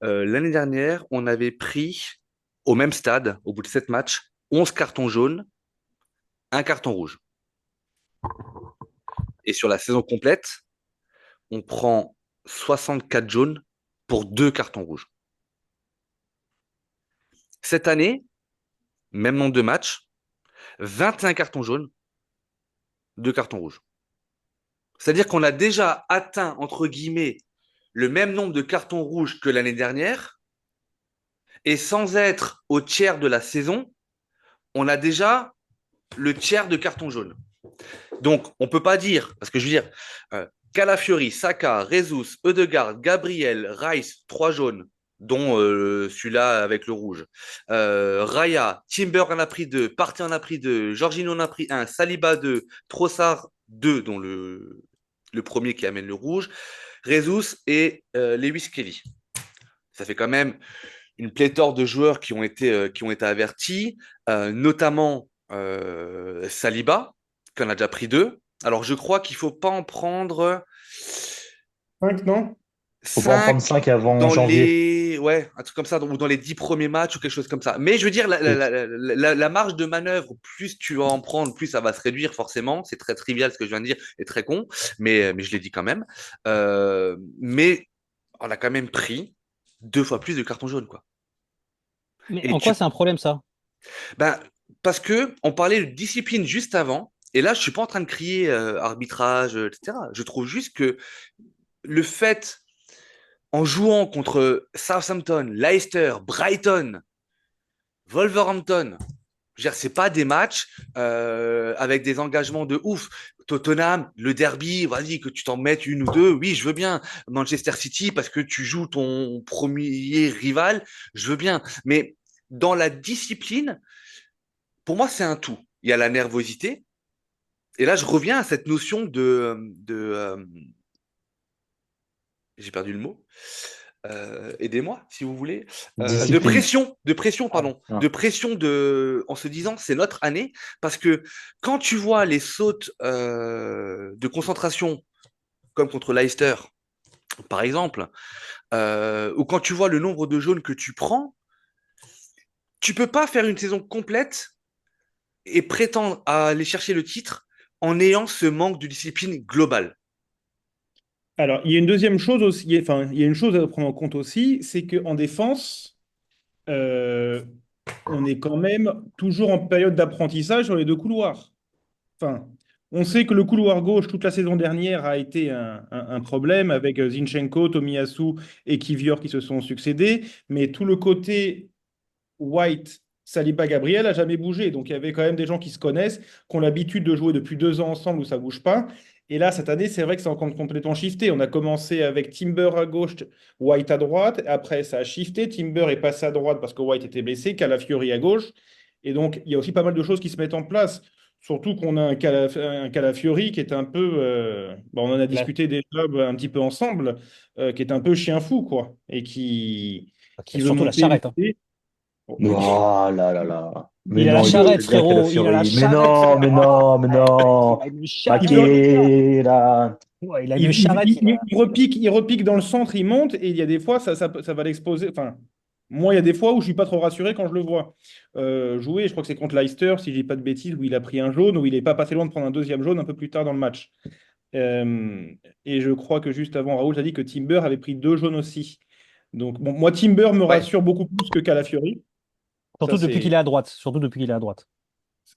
L'année dernière, on avait pris au même stade, au bout de 7 matchs, 11 cartons jaunes, un carton rouge. Et sur la saison complète, on prend 64 jaunes pour 2 cartons rouges. Cette année, même nombre de matchs, 21 cartons jaunes, 2 cartons rouges. C'est-à-dire qu'on a déjà atteint, entre guillemets, le même nombre de cartons rouges que l'année dernière, et sans être au tiers de la saison, on a déjà le tiers de cartons jaunes. Donc, on ne peut pas dire, parce que je veux dire, Calafiori, Saka, Rezus, Ødegaard, Gabriel, Rice, 3 jaunes, dont celui-là avec le rouge. Raya, Timber en a pris 2, Partey en a pris 2, Jorginho en a pris 1, Saliba 2, Trossard 2, dont le premier qui amène le rouge, Rezus et Lewis Kelly. Ça fait quand même une pléthore de joueurs qui ont été avertis, notamment Saliba, qui en a déjà pris 2. Alors, je crois qu'il ne faut pas en prendre 5, non? Faut pas en prendre 5 5 avant dans janvier. les... Ouais, un truc comme ça, ou dans les 10 premiers matchs ou quelque chose comme ça. Mais je veux dire, la marge de manœuvre, plus tu vas en prendre, plus ça va se réduire forcément. C'est très trivial ce que je viens de dire et très con, mais je l'ai dit quand même. Mais on a quand même pris 2 fois plus de cartons jaunes, quoi. Mais Et en quoi tu c'est un problème, ça? Ben, parce que on parlait de discipline juste avant, et là, je suis pas en train de crier arbitrage, etc. Je trouve juste que le fait, en jouant contre Southampton, Leicester, Brighton, Wolverhampton, je veux dire, c'est pas des matchs avec des engagements de ouf. Tottenham, le derby, vas-y, que tu t'en mettes une ou deux, oui, je veux bien. Manchester City, parce que tu joues ton premier rival, je veux bien. Mais dans la discipline, pour moi, c'est un tout. Il y a la nervosité. Et là, je reviens à cette notion de j'ai perdu le mot. aidez-moi si vous voulez, Discipline. de pression, Ah, pardon, ah. de pression en se disant c'est notre année, parce que quand tu vois les sautes de concentration, comme contre Leicester, par exemple, ou quand tu vois le nombre de jaunes que tu prends, tu peux pas faire une saison complète et prétendre à aller chercher le titre en ayant ce manque de discipline globale. Alors, il y a une deuxième chose aussi, enfin, il y a une chose à prendre en compte aussi, c'est qu'en défense, euh, on est quand même toujours en période d'apprentissage sur les deux couloirs. Enfin, on sait que le couloir gauche, toute la saison dernière, a été un problème avec Zinchenko, Tomiyasu et Kivior qui se sont succédés, mais tout le côté White, Saliba, Gabriel a jamais bougé. Donc il y avait quand même des gens qui se connaissent, qui ont l'habitude de jouer depuis 2 ans ensemble où ça bouge pas. Et là, cette année, c'est vrai que c'est encore complètement shifté. On a commencé avec Timber à gauche, White à droite. Après, ça a shifté. Timber est passé à droite parce que White était blessé, Calafiori à gauche. Et donc, il y a aussi pas mal de choses qui se mettent en place. Surtout qu'on a un Calafiori qui est un peu, on en a Là, discuté déjà un petit peu ensemble, qui est un peu chien fou, quoi, et qui veut surtout la monter charrette. Hein. élevé. Bon, Oh là là là. Mais Il a la non, il est charrette, très bien frérot. Il a la Calafiori. Mais charrette. non, mais non, mais Il non. a une il veut, charrette. Makeda. Ouais, il a une charrette. il repique dans le centre, il monte, et il y a des fois, ça va l'exposer. Enfin, moi, il y a des fois où je suis pas trop rassuré quand je le vois jouer. Je crois que c'est contre Leicester, si je dis pas de bêtises, où il a pris un jaune, où il n'est pas passé loin de prendre un deuxième jaune un peu plus tard dans le match. Euh, et je crois que juste avant, Raoul a dit que Timber avait pris 2 jaunes aussi. Donc, bon, moi, Timber me Ouais, rassure beaucoup plus que Calafiori. Ça, Surtout depuis qu'il c'est est à droite. Surtout depuis qu'il est à droite.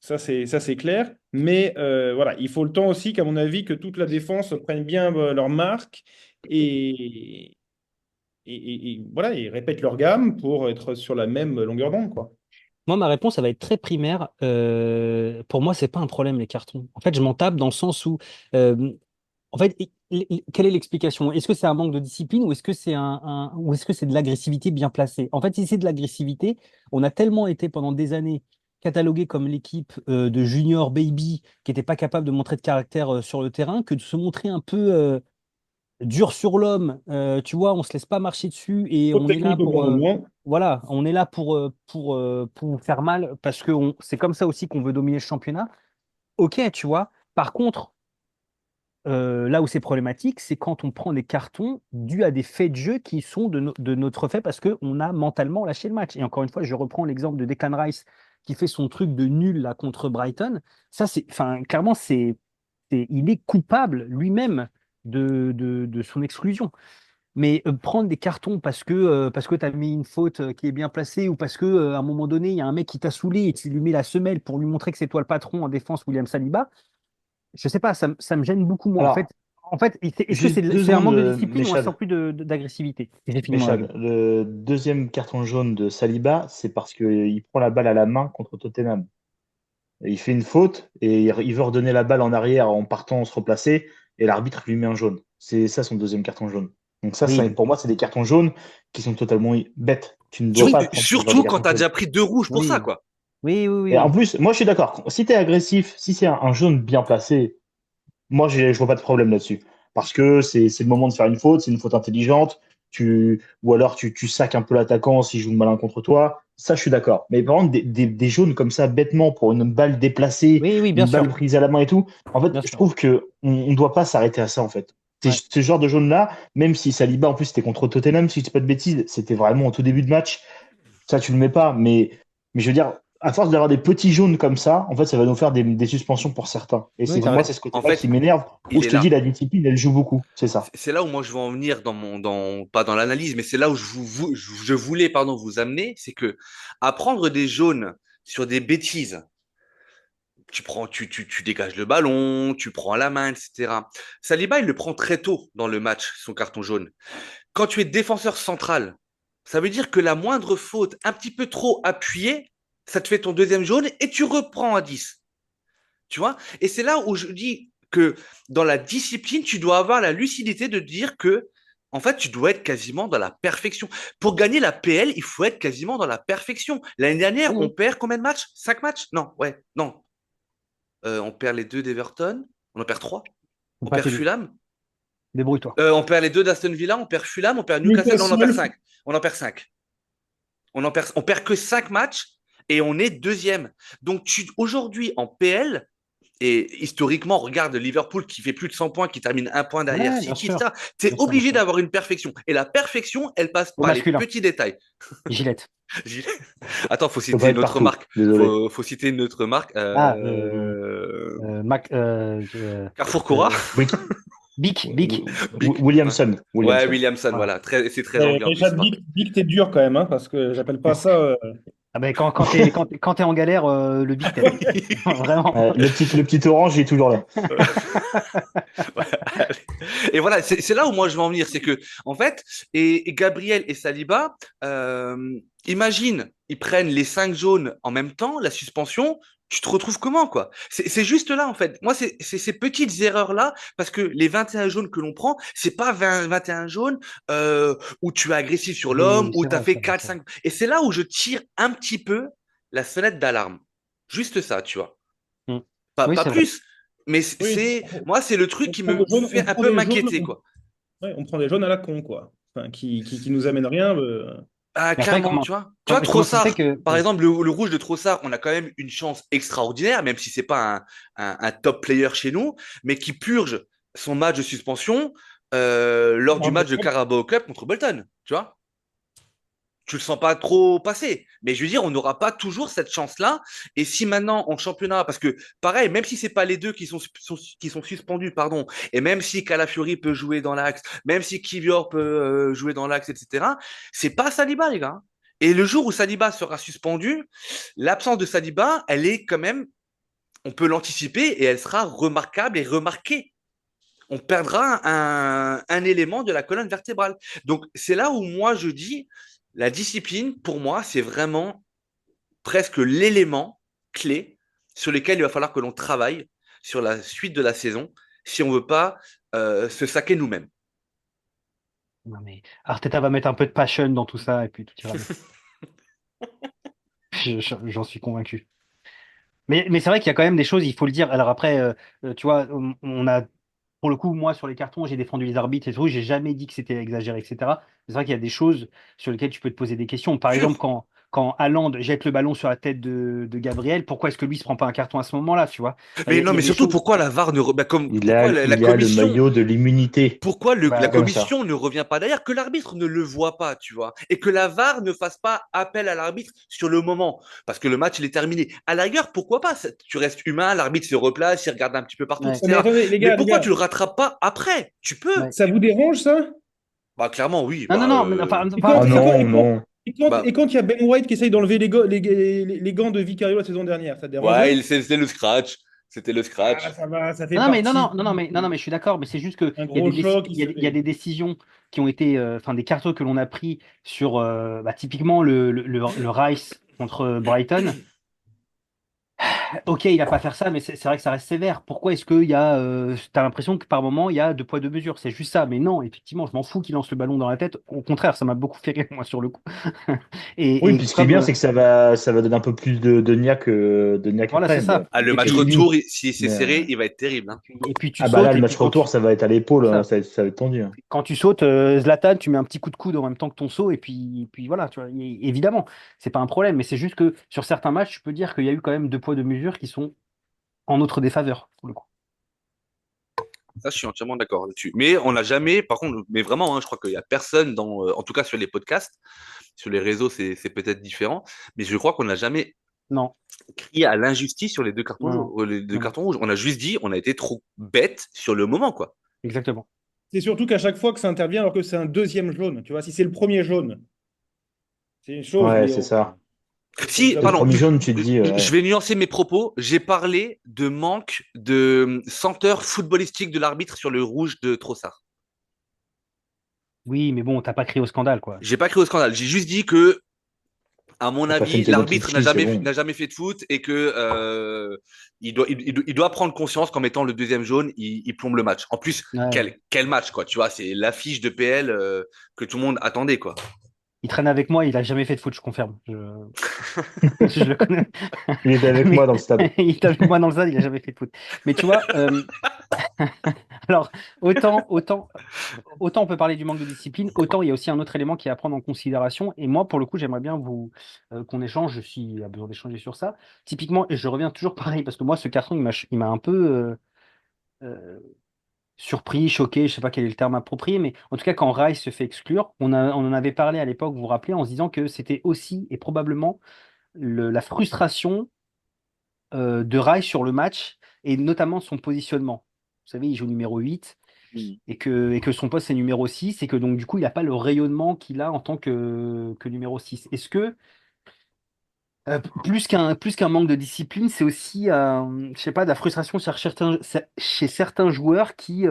ça, c'est clair. Mais voilà, il faut le temps aussi, qu'à mon avis, que toute la défense prenne bien leur marque et, voilà, et répète leur gamme pour être sur la même longueur d'onde, quoi. Moi, ma réponse, ça va être très primaire. Pour moi, c'est pas un problème, les cartons. En fait, je m'en tape dans le sens où, euh, en fait, quelle est l'explication? Est-ce que c'est un manque de discipline ou est-ce que c'est ou est-ce que c'est de l'agressivité bien placée? En fait, si c'est de l'agressivité, on a tellement été pendant des années catalogué comme l'équipe de junior baby qui n'était pas capable de montrer de caractère sur le terrain que de se montrer un peu dur sur l'homme. Tu vois, on se laisse pas marcher dessus et Trop on est là technique au bon pour, moment. voilà, on est là pour vous faire mal parce que c'est comme ça aussi qu'on veut dominer le championnat. Ok, tu vois. Par contre, là où c'est problématique, c'est quand on prend des cartons dus à des faits de jeu qui sont de notre fait parce qu'on a mentalement lâché le match. Et encore une fois, je reprends l'exemple de Declan Rice qui fait son truc de nul là contre Brighton. Ça, enfin, clairement, il est coupable lui-même de son exclusion. Mais prendre des cartons parce que tu as mis une faute qui est bien placée ou parce que à un moment donné, il y a un mec qui t'a saoulé et tu lui mets la semelle pour lui montrer que c'est toi le patron en défense, William Saliba, je sais pas, ça me gêne beaucoup, moi. Alors, En fait, est-ce que juste deux c'est un secondes, manque de discipline ou un Méchal. surplus d'agressivité? Et j'ai fini mon avis. Méchal. Le deuxième carton jaune de Saliba, c'est parce qu'il prend la balle à la main contre Tottenham. Il fait une faute et il veut redonner la balle en arrière en partant se replacer et l'arbitre lui met un jaune. C'est ça son deuxième carton jaune. Donc Oui, pour moi, c'est des cartons jaunes qui sont totalement bêtes. Tu ne dois oui, pas mais prendre ce genre de surtout quand carton tu as jaune. déjà pris 2 rouges pour ça, oui, quoi. oui, oui, oui, Et en oui. plus, moi je suis d'accord. Si tu es agressif, si c'est un jaune bien placé, moi je vois pas de problème là-dessus. Parce que c'est le moment de faire une faute, c'est une faute intelligente. Ou alors tu sacs un peu l'attaquant s'il joue malin contre toi. Ça, je suis d'accord. Mais par contre, des jaunes comme ça, bêtement, pour une balle déplacée, Oui, oui, bien une balle sûr, prise à la main et tout, en fait, bien je sûr. trouve que on doit pas s'arrêter à ça, en fait. Ouais. Ce genre de jaune-là, même si Saliba, en plus, c'était contre Tottenham, si je dis pas de bêtises, c'était vraiment au tout début de match. Ça, tu le mets pas. Mais je veux dire, à force d'avoir des petits jaunes comme ça, en fait, ça va nous faire des suspensions pour certains. Et Oui, moi, t'as c'est ce En côté-là qui fait, m'énerve, où il je est te dis, là. la discipline, elle joue beaucoup. C'est ça. C'est là où moi je veux en venir pas dans l'analyse, mais c'est là où je voulais, pardon, vous amener, c'est que à prendre des jaunes sur des bêtises, tu dégages le ballon, tu prends la main, etc. Saliba, il le prend très tôt dans le match, son carton jaune. Quand tu es défenseur central, ça veut dire que la moindre faute un petit peu trop appuyée, ça te fait ton deuxième jaune et tu reprends à 10. Tu vois? Et c'est là où je dis que dans la discipline, tu dois avoir la lucidité de dire que, en fait, tu dois être quasiment dans la perfection. Pour gagner la PL, il faut être quasiment dans la perfection. L'année dernière, on Mhm. perd combien de matchs? 5 matchs? Non, ouais, non. On perd les deux d'Everton. On en perd trois. Faut On pas perd t'aider. Fulham. Débrouille-toi. On perd les deux d'Aston Villa, on perd Fulham, on perd Newcastle, non, on en perd 5. On en perd 5. On perd que 5 matchs et on est deuxième. Donc aujourd'hui en PL, et historiquement, regarde Liverpool qui fait plus de 100 points, qui termine un point derrière Ouais, bien City, sûr. etc. Tu es Bien sûr, bien obligé sûr. d'avoir une perfection. Et la perfection, elle passe Au par les masculin. petits détails. Gillette. Attends, faut Ça peut citer pas une être autre partout. marque. Désolé. Faut citer une autre marque. Ah, Carrefour Cora. Wick- Bic. Bic. Williamson. Ouais, Williamson. Williamson, Voilà. voilà. C'est très anglais en plus. Déjà, Bic, t'es dur quand même, hein, parce que j'appelle pas ça. Ah ben, quand t'es en galère, le Bic t'aide. Vraiment. Le petit orange, il est toujours là. Et voilà, c'est là où moi je veux en venir, c'est que en fait, et Gabriel et Saliba, imagine, ils prennent les 5 jaunes en même temps, la suspension, tu te retrouves comment quoi? C'est juste là en fait. Moi, c'est ces petites erreurs là, parce que les 21 jaunes que l'on prend, c'est pas 21 jaunes où tu es agressif sur l'homme, Oui, où c'est tu as vrai, fait c'est vrai, 4, c'est vrai. 5. Et c'est là où je tire un petit peu la sonnette d'alarme. Juste ça, tu vois. Mm. Pas, Oui, pas c'est vrai. plus. Mais Oui, moi, c'est le truc on qui prend des me jaunes, fait un peu m'inquiéter, quoi. on prend des jaunes à la con, quoi. Enfin, qui nous amènent rien. Ah, Mais après, clairement, tu vois. Tu vois, comment ça se fait Trossard, que. par exemple, le rouge de Trossard, on a quand même une chance extraordinaire, même si c'est pas un top player chez nous, mais qui purge son match de suspension lors du match de Carabao Cup contre Bolton, tu vois. Tu le sens pas trop passer. Mais je veux dire, on n'aura pas toujours cette chance-là. Et si maintenant en championnat, parce que pareil, même si c'est pas les deux qui sont suspendus, pardon, et même si Calafiori peut jouer dans l'axe, même si Kivior peut jouer dans l'axe, etc., c'est pas Saliba, les gars. Et le jour où Saliba sera suspendu, l'absence de Saliba, elle est quand même, on peut l'anticiper et elle sera remarquable et remarquée. On perdra un élément de la colonne vertébrale. Donc, c'est là où moi je dis, la discipline, pour moi, c'est vraiment presque l'élément clé sur lequel il va falloir que l'on travaille sur la suite de la saison si on veut pas se saquer nous-mêmes. Non, mais Arteta va mettre un peu de passion dans tout ça et puis tout ira bien. J'en suis convaincu. Mais c'est vrai qu'il y a quand même des choses, il faut le dire. Alors après, tu vois, on a, pour le coup, moi, sur les cartons, j'ai défendu les arbitres et tout. J'ai jamais dit que c'était exagéré, etc. C'est vrai qu'il y a des choses sur lesquelles tu peux te poser des questions. Par exemple, Sûr. quand Haaland jette le ballon sur la tête de Gabriel, pourquoi est-ce que lui se prend pas un carton à ce moment-là, tu vois? Enfin, Mais non, il y a mais des surtout, choses. pourquoi la VAR ne... Il pourquoi a, la il a le commission maillot de l'immunité. pourquoi la Bah, Comme ça. commission ne revient pas derrière, que l'arbitre ne le voit pas, tu vois, et que la VAR ne fasse pas appel à l'arbitre sur le moment, parce que le match, il est terminé. À la rigueur, pourquoi pas? Tu restes humain, l'arbitre se replace, il regarde un petit peu partout, ouais, Mais etc. attendez, Mais les pourquoi gars, tu le rattrapes pas après? Tu peux. ouais. ça vous dérange, ça? Bah, clairement, oui. Non, non, Bah, non, mais enfin, Et enfin, quand, Oh et quand, non, et quand, non. bah, et quand il y a Ben White qui essaye d'enlever les gants de Vicario la saison dernière, ça te ouais, dérangeait? c'était le scratch. C'était le Ah, scratch. ça va, ça fait non, non, mais non, partie non, non, non, mais non, non, mais je suis d'accord, mais c'est juste que d'un il y a gros choc. il y a des décisions qui ont été, enfin, des cartons que l'on a pris sur, bah, typiquement le Rice contre Brighton. Ok, il a pas à faire ça, mais c'est vrai que ça reste sévère. Pourquoi est-ce qu'il y a, t'as l'impression que par moment il y a deux poids deux mesures, c'est juste ça. Mais non, effectivement, je m'en fous qu'il lance le ballon dans la tête. Au contraire, ça m'a beaucoup fait rire moi sur le coup. Oui, Et puis ce qui est comme, bien, c'est que ça va donner un peu plus de niaque voilà, c'est après. ça. Ah, le Et match puis, Fini. retour, si c'est Mais, serré, il va être terrible, hein. et puis tu ah bah là, sautes le et match puis quand retour, ça va être à l'épaule, c'est hein, ça. ça va être tendu, hein. Quand tu sautes, Zlatan, tu mets un petit coup de coude en même temps que ton saut, et puis voilà, tu vois, évidemment, c'est pas un problème, mais c'est juste que sur certains matchs, je peux dire qu'il y a eu quand même deux poids, deux mesures qui sont en notre défaveur, pour le coup. Ça, je suis entièrement d'accord là-dessus. Mais on n'a jamais, par contre, mais vraiment, hein, je crois qu'il n'y a personne en tout cas sur les podcasts, sur les réseaux, c'est peut-être différent, mais je crois qu'on n'a jamais Non, crié à l'injustice sur les deux cartons, non, non, les deux non, non, cartons rouges. On a juste dit, on a été trop bête sur le moment, quoi. exactement. C'est surtout qu'à chaque fois que ça intervient, alors que c'est un deuxième jaune, tu vois, si c'est le premier jaune, c'est une chose, Ouais, mais c'est ça. faut Si, déjà C'est le pardon, premier jaune, tu te dis, je ouais. vais nuancer mes propos. J'ai parlé de manque de senteur footballistique de l'arbitre sur le rouge de Trossard. Oui, mais bon, t'as pas crié au scandale, quoi. J'ai pas crié au scandale. J'ai juste dit que, à mon T'as fait une avis, seconde l'arbitre touchy, c'est bon. n'a jamais fait de foot et que il doit prendre conscience qu'en mettant le deuxième jaune, il plombe le match. En plus, Ouais. quel match, quoi. Tu vois, c'est l'affiche de PL que tout le monde attendait, quoi. Il traîne avec moi, il a jamais fait de foot, je confirme. Je le connais. Il était avec Mais moi dans le stade. il est avec moi dans le stade, il a jamais fait de foot. Mais tu vois, alors autant on peut parler du manque de discipline, autant il y a aussi un autre élément qui est à prendre en considération. Et moi, pour le coup, j'aimerais bien qu'on échange. Je suis à besoin d'échanger sur ça. Typiquement, et je reviens toujours pareil parce que moi, ce carton, il m'a un peu euh, surpris, choqué. Je sais pas quel est le terme approprié, mais en tout cas, quand Rice se fait exclure, on en avait parlé à l'époque. Vous vous rappelez, en se disant que c'était aussi et probablement la frustration de Rice sur le match et notamment son positionnement. Vous savez, il joue numéro 8 et que son poste c'est numéro 6 et que donc du coup il n'a pas le rayonnement qu'il a en tant que numéro 6. Est-ce que plus qu'un manque de discipline, c'est aussi je sais pas, de la frustration chez certains joueurs qui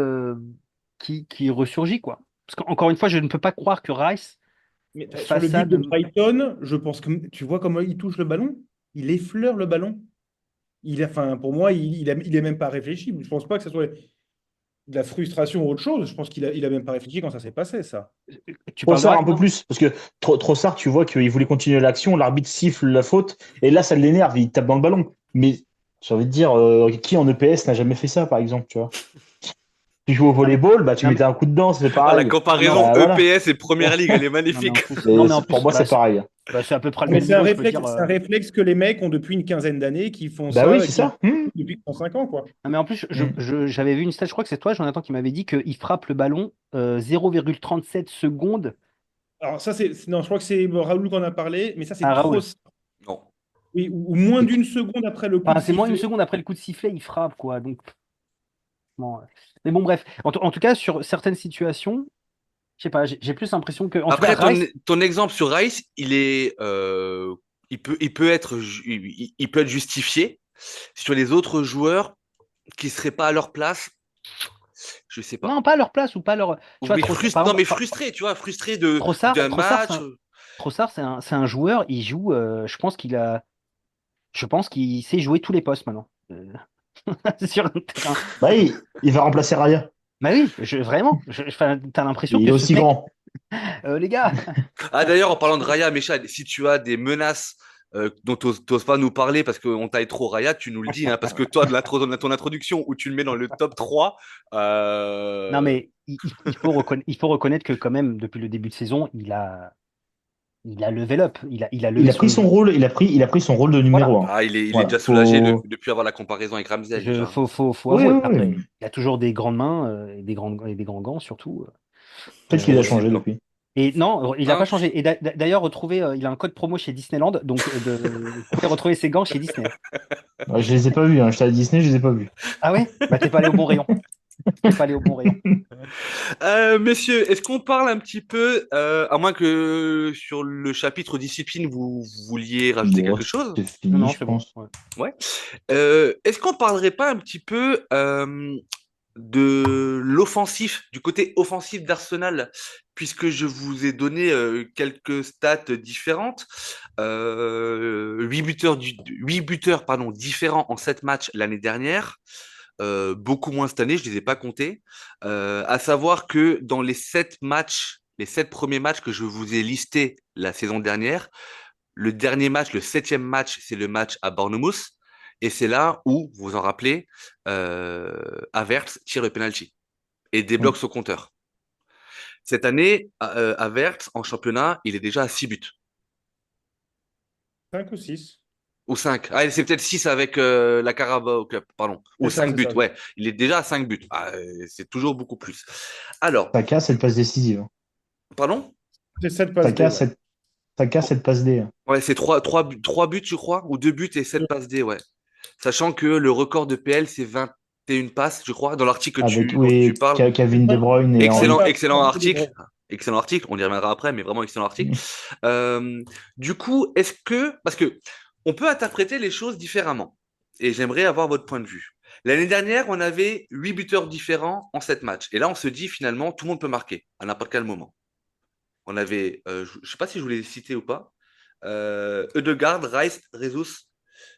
ressurgit quoi. Parce qu'encore une fois, je ne peux pas croire que Rice Mais sur le fasse ça but de de. Brighton, je pense que tu vois comment il touche le ballon? Il effleure le ballon. Enfin, pour moi, il est même pas réfléchi. Je pense pas que ce soit de la frustration ou autre chose. Je pense il a même pas réfléchi quand ça s'est passé, ça. Tu parles de Trossard Rice, un peu non? plus, parce que Trossard, tu vois qu'il voulait continuer l'action, l'arbitre siffle la faute, et là, ça l'énerve, il tape dans le ballon. Mais j'ai envie de dire, qui en EPS n'a jamais fait ça, par exemple, tu vois? Tu joues au Non mais, volleyball, bah, tu non mettais mais, un coup de dent, c'est Ah, la pareil. non mais comparaison Bah, voilà. EPS et Première Ligue, elle est non, mais en magnifique. plus, non Et mais en pour plus, moi, c'est pareil. c'est à peu près le Mais même niveau, je peux dire. c'est un réflexe que les mecs ont depuis une quinzaine d'années, qui font Bah oui, ça, c'est qui ça. depuis qu'ils ont 5 ans, quoi. Non, mais en plus, Hmm. j'avais vu une stat, je crois que c'est toi, Jonathan, qui m'avait dit qu'il frappe le ballon 0,37 secondes Alors ça, non, je crois que c'est Raoul qu'on a parlé, mais ça, c'est à trop. Raoul. Non. Oui, ou moins Et tu- d'une seconde après le coup de Enfin, c'est moins une sifflet. seconde après le coup de sifflet, il frappe, quoi. Donc, bon, mais bon, bref. En tout cas, sur certaines situations, je sais pas, j'ai plus l'impression que. En tout cas, Après, ton, Rice, ton exemple sur Rice, il peut être justifié. Sur les autres joueurs qui seraient pas à leur place, je sais pas. non, pas à leur place ou pas à leur. Tu vois, Oui, par non, exemple, mais frustré, tu vois, frustré d'un Trossard, match. Trossard, c'est un joueur, il joue, je pense qu'il sait jouer tous les postes maintenant. Sur un terrain. Bah, il va remplacer Raya. Bah oui, vraiment. Enfin, t'as l'impression Et il que est ce aussi mec, grand. les gars. Ah, d'ailleurs, en parlant de Raya, Méchal, si tu as des menaces dont t'oses pas nous parler parce qu'on taille trop Raya, tu nous le dis, hein, parce que toi, ton introduction où tu le mets dans le top 3, Non, mais il faut reconnaître que quand même, depuis le début de saison, il a level up. Il a Il levé a pris son son niveau. rôle, il a pris son rôle de Voilà. numéro un. il est Voilà. déjà soulagé Faut... depuis avoir la comparaison avec Ramsdale déjà. Faut Oui, avouer. oui, Après, oui. il a toujours des grandes mains et des grands gants surtout. Peut-être qu'il a Euh, changé Visible. depuis. et non, il n'a Hein. pas changé. Et d'ailleurs, il a un code promo chez Disneyland, donc vous pouvez retrouver ses gants chez Disney. Ouais, je les ai pas vus, hein. J'étais à Disney, je les ai pas vus. Ah ouais? Bah t'es pas allé au bon rayon. T'es pas allé au bon rayon. Messieurs, est-ce qu'on parle un petit peu, à moins que sur le chapitre discipline, vous vouliez rajouter Bon, quelque chose? c'est Non, fini, non, je c'est bon. pense. Ouais. Ouais. Est-ce qu'on parlerait pas un petit peu de l'offensif, du côté offensif d'Arsenal, puisque je vous ai donné quelques stats différentes. 8 buteurs pardon, différents en 7 matchs l'année dernière. Beaucoup moins cette année, je ne les ai pas comptés. À savoir que dans les 7 matchs, les 7 premiers matchs que je vous ai listés la saison dernière, le dernier match, le 7e match, c'est le match à Bournemouth. Et c'est là où, vous vous en rappelez, Havertz tire le penalty et Mm. débloque son compteur. Cette année, Havertz, en championnat, il est déjà à 6 buts. 5 ou 6. Ou 5. Ah, c'est peut-être 6 avec la Carabao Cup, pardon. Ou 5 C'est buts, ça. ouais. Il est déjà à 5 buts. Ah, c'est toujours beaucoup plus. Alors, Saka, cette passe décisive. pardon? C'est 7 passes D, Saka, ouais. cette, Saka, cette passe D. Ouais, c'est 3 buts, je crois, ou 2 buts et 7 passes D, ouais. Sachant que le record de PL, c'est 21 passes, je crois, dans l'article Avec, dont tu oui, parles. Kevin De Bruyne et Henry. Excellent article. Excellent article. On y reviendra après, mais vraiment excellent article. Euh, du coup, parce que on peut interpréter les choses différemment. Et j'aimerais avoir votre point de vue. L'année dernière, on avait 8 buteurs différents en 7 matchs. Et là, on se dit finalement, tout le monde peut marquer à n'importe quel moment. On avait, je ne sais pas si je voulais les citer ou pas, Ødegaard, Rice, Jesus,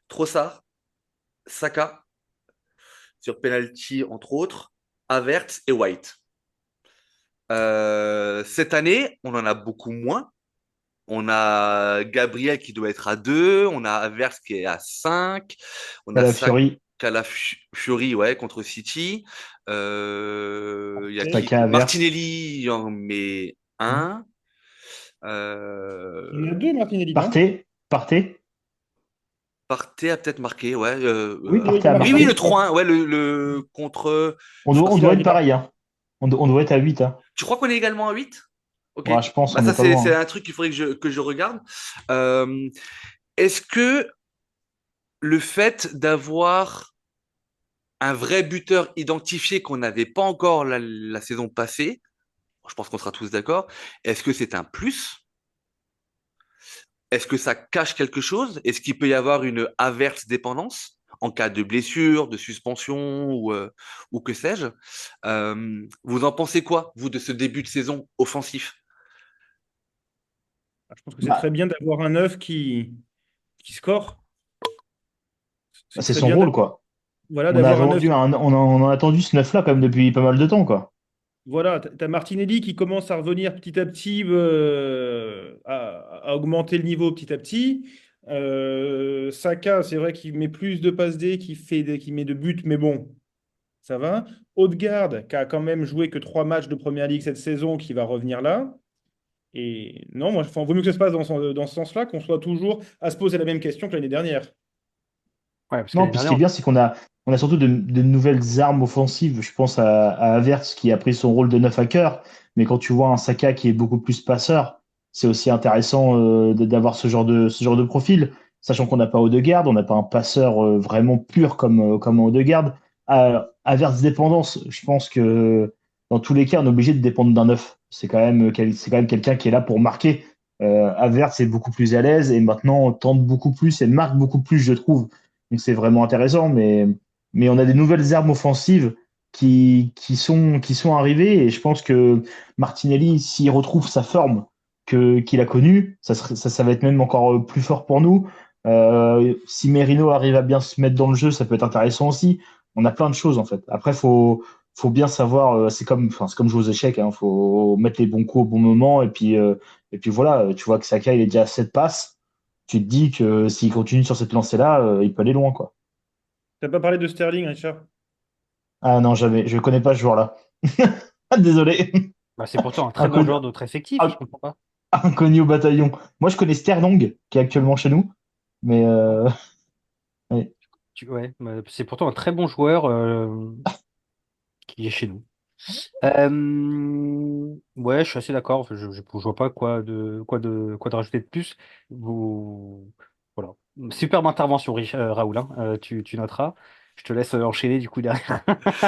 Trossard, Saka, sur penalty entre autres, Havertz et White. Cette année, on en a beaucoup moins. On a Gabriel qui doit être à 2. On a Havertz qui est à 5. On a Calafiori, Calafiori, ouais, contre City. Il y a qui? Saka, Havertz. Martinelli en met un. Il y en a Euh, deux, Martinelli, non? Partey. Partey a peut-être marqué, ouais. Oui, Oui, il Partey a a Oui, marqué, oui, je le marqué. crois. 3-1, ouais, le contre. Je On pense doit Il a, être il a- pareil, hein. On doit être à 8, hein. Tu crois qu'on est également à 8? Ok. Ouais, je pense Bah on ça, n'est pas c'est loin, hein. un truc qu'il faudrait que je regarde. Euh, Est-ce que le fait d'avoir un vrai buteur identifié qu'on n'avait pas encore la saison passée, je pense qu'on sera tous d'accord, est-ce que c'est un plus? Est-ce que ça cache quelque chose? Est-ce qu'il peut y avoir une averse dépendance en cas de blessure, de suspension ou que sais-je? Vous en pensez quoi, vous, de ce début de saison offensif? je pense que c'est très Bah, bien d'avoir un neuf qui score. C'est c'est très son bien rôle, quoi. voilà, d'avoir un neuf. On a attendu ce neuf-là quand même depuis pas mal de temps, quoi. Voilà, t'as Martinelli qui commence à revenir petit à petit, à augmenter le niveau petit à petit. Saka, c'est vrai qu'il met plus de passes D, qui met de buts, mais bon, ça va. Odegaard, qui a quand même joué que 3 matchs de Première Ligue cette saison, qui va revenir là. Et non, moi, enfin, vaut mieux que ça se passe dans ce sens-là, qu'on soit toujours à se poser la même question que l'année dernière. Ouais, parce que Non, l'année puis ce qui est dernière, bien, c'est on a surtout de nouvelles armes offensives. Je pense à Havertz qui a pris son rôle de neuf à cœur. Mais quand tu vois un Saka qui est beaucoup plus passeur, c'est aussi intéressant d'avoir ce genre de profil. Sachant qu'on n'a pas Odegaard, on n'a pas un passeur vraiment pur comme Odegaard. Havertz dépendance, je pense que dans tous les cas, on est obligé de dépendre d'un neuf. C'est quand même quelqu'un qui est là pour marquer. Havertz est beaucoup plus à l'aise et maintenant on tente beaucoup plus et marque beaucoup plus, je trouve. Donc c'est vraiment intéressant, mais on a des nouvelles armes offensives qui sont arrivées et je pense que Martinelli, s'il retrouve sa forme qu'il a connue, ça va être même encore plus fort pour nous. Si Merino arrive à bien se mettre dans le jeu, ça peut être intéressant aussi. On a plein de choses en fait. Après, faut bien savoir, enfin, c'est comme jouer aux échecs, hein, faut mettre les bons coups au bon moment et puis voilà, tu vois que Saka il est déjà à 7 passes, tu te dis que s'il continue sur cette lancée-là, il peut aller loin, quoi. T'as pas parlé de Sterling, Richard? Ah non, jamais. Je connais pas ce joueur-là. Désolé. bah, c'est pourtant un très bon Inconnu, joueur de notre effectif, je in- comprends pas. inconnu au bataillon. Moi, je connais Sterling, qui est actuellement chez nous. Mais ouais. Ouais, bah, c'est pourtant un très bon joueur qui est chez nous. Ouais, je suis assez d'accord. Enfin, je vois pas quoi de rajouter de plus. Voilà. Superbe intervention, Raoul, hein. Tu noteras. Je te laisse enchaîner du coup derrière.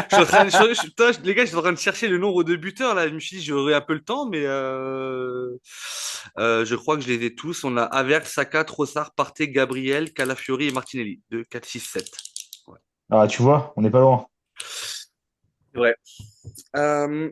Je suis en train de, putain, les gars, je suis en train de chercher le nombre de buteurs là. Je me suis dit, j'aurai un peu le temps, mais je crois que je les ai tous. On a Havertz, Saka, Trossard, Partey, Gabriel, Calafiori et Martinelli. 2, 4, 6, 7. Ouais. Ah, tu vois, on n'est pas loin. Ouais. Euh,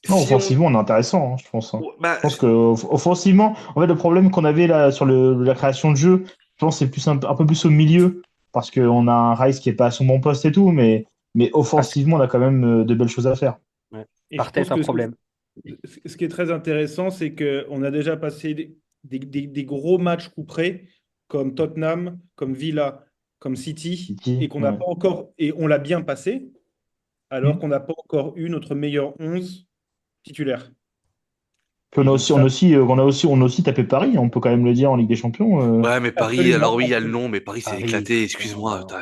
Non, si on, offensivement, on est intéressant, hein, je pense, hein. bah, Je pense que offensivement, en fait, le problème qu'on avait là sur la création de jeu, je pense que c'est plus un peu plus au milieu, parce qu'on a un Rice qui est pas à son bon poste et tout, mais Parce que, offensivement, on a quand même de belles choses à faire. ouais, Et je Partey pense est un que problème. ce qui est très intéressant, c'est qu'on a déjà passé des gros matchs coup près, comme Tottenham, comme Villa, comme City, City, et qu'on n'a ouais. pas encore, et on l'a bien passé, alors Hmm. qu'on n'a pas encore eu notre meilleur 11 titulaire. Puis Et donc ça, on a aussi tapé Paris, on peut quand même le dire en Ligue des Champions. ouais, mais Paris, alors absolument, oui, il y a le absolument. nom, mais Paris s'est Paris. éclaté. Excuse-moi. Oh.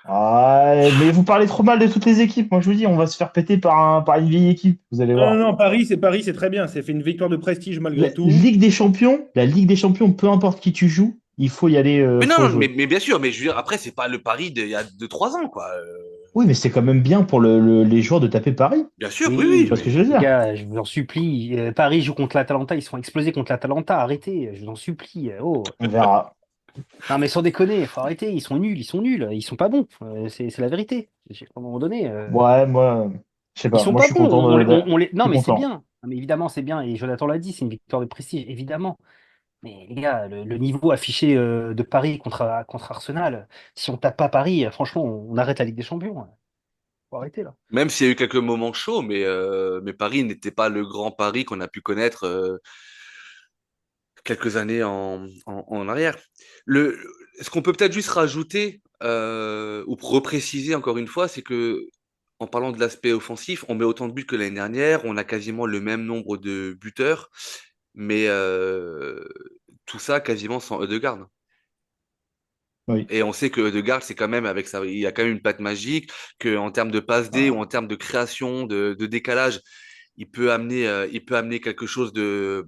Ah, mais vous parlez trop mal de toutes les équipes. Moi, je vous dis, on va se faire péter par une vieille équipe. Vous allez Non, non, voir. non, Paris, c'est très bien. C'est fait une victoire de prestige malgré tout. La Ligue des Champions, peu importe qui tu joues, il faut y aller, Mais faut non, jouer. mais bien sûr, mais je veux dire, après, c'est pas le Paris d'il y a 2, 3 ans, quoi. Oui, mais c'est quand même bien pour les joueurs de taper Paris. Bien sûr, oui, Tu oui, Oui, vois ce que je mais veux les dire? gars, je vous en supplie. Paris joue contre l'Atalanta, ils sont explosés contre l'Atalanta. Arrêtez, je vous en supplie. Oh. On verra. Non, mais sans déconner, faut arrêter. Ils sont nuls, ils sont pas bons. C'est la vérité. À un moment donné, Ouais, moi, je sais ils pas. sont Moi, je pas suis bons. content je Non, suis mais c'est content. bien. Non, mais évidemment, c'est bien. Et Jonathan l'a dit, c'est une victoire de prestige, évidemment. Mais les gars, le niveau affiché de Paris contre Arsenal, si on tape pas Paris, franchement, on arrête la Ligue des Champions. Faut arrêter là. même s'il y a eu quelques moments chauds, mais Paris n'était pas le grand Paris qu'on a pu connaître quelques années en arrière. Ce qu'on peut peut-être juste rajouter ou repréciser encore une fois, c'est que en parlant de l'aspect offensif, on met autant de buts que l'année dernière, on a quasiment le même nombre de buteurs, mais tout ça quasiment sans Ødegaard. Oui. Et on sait que Ødegaard, c'est quand même avec ça, il a quand même une patte magique, que en termes de passe D ou en termes de création, de décalage, il peut amener quelque chose de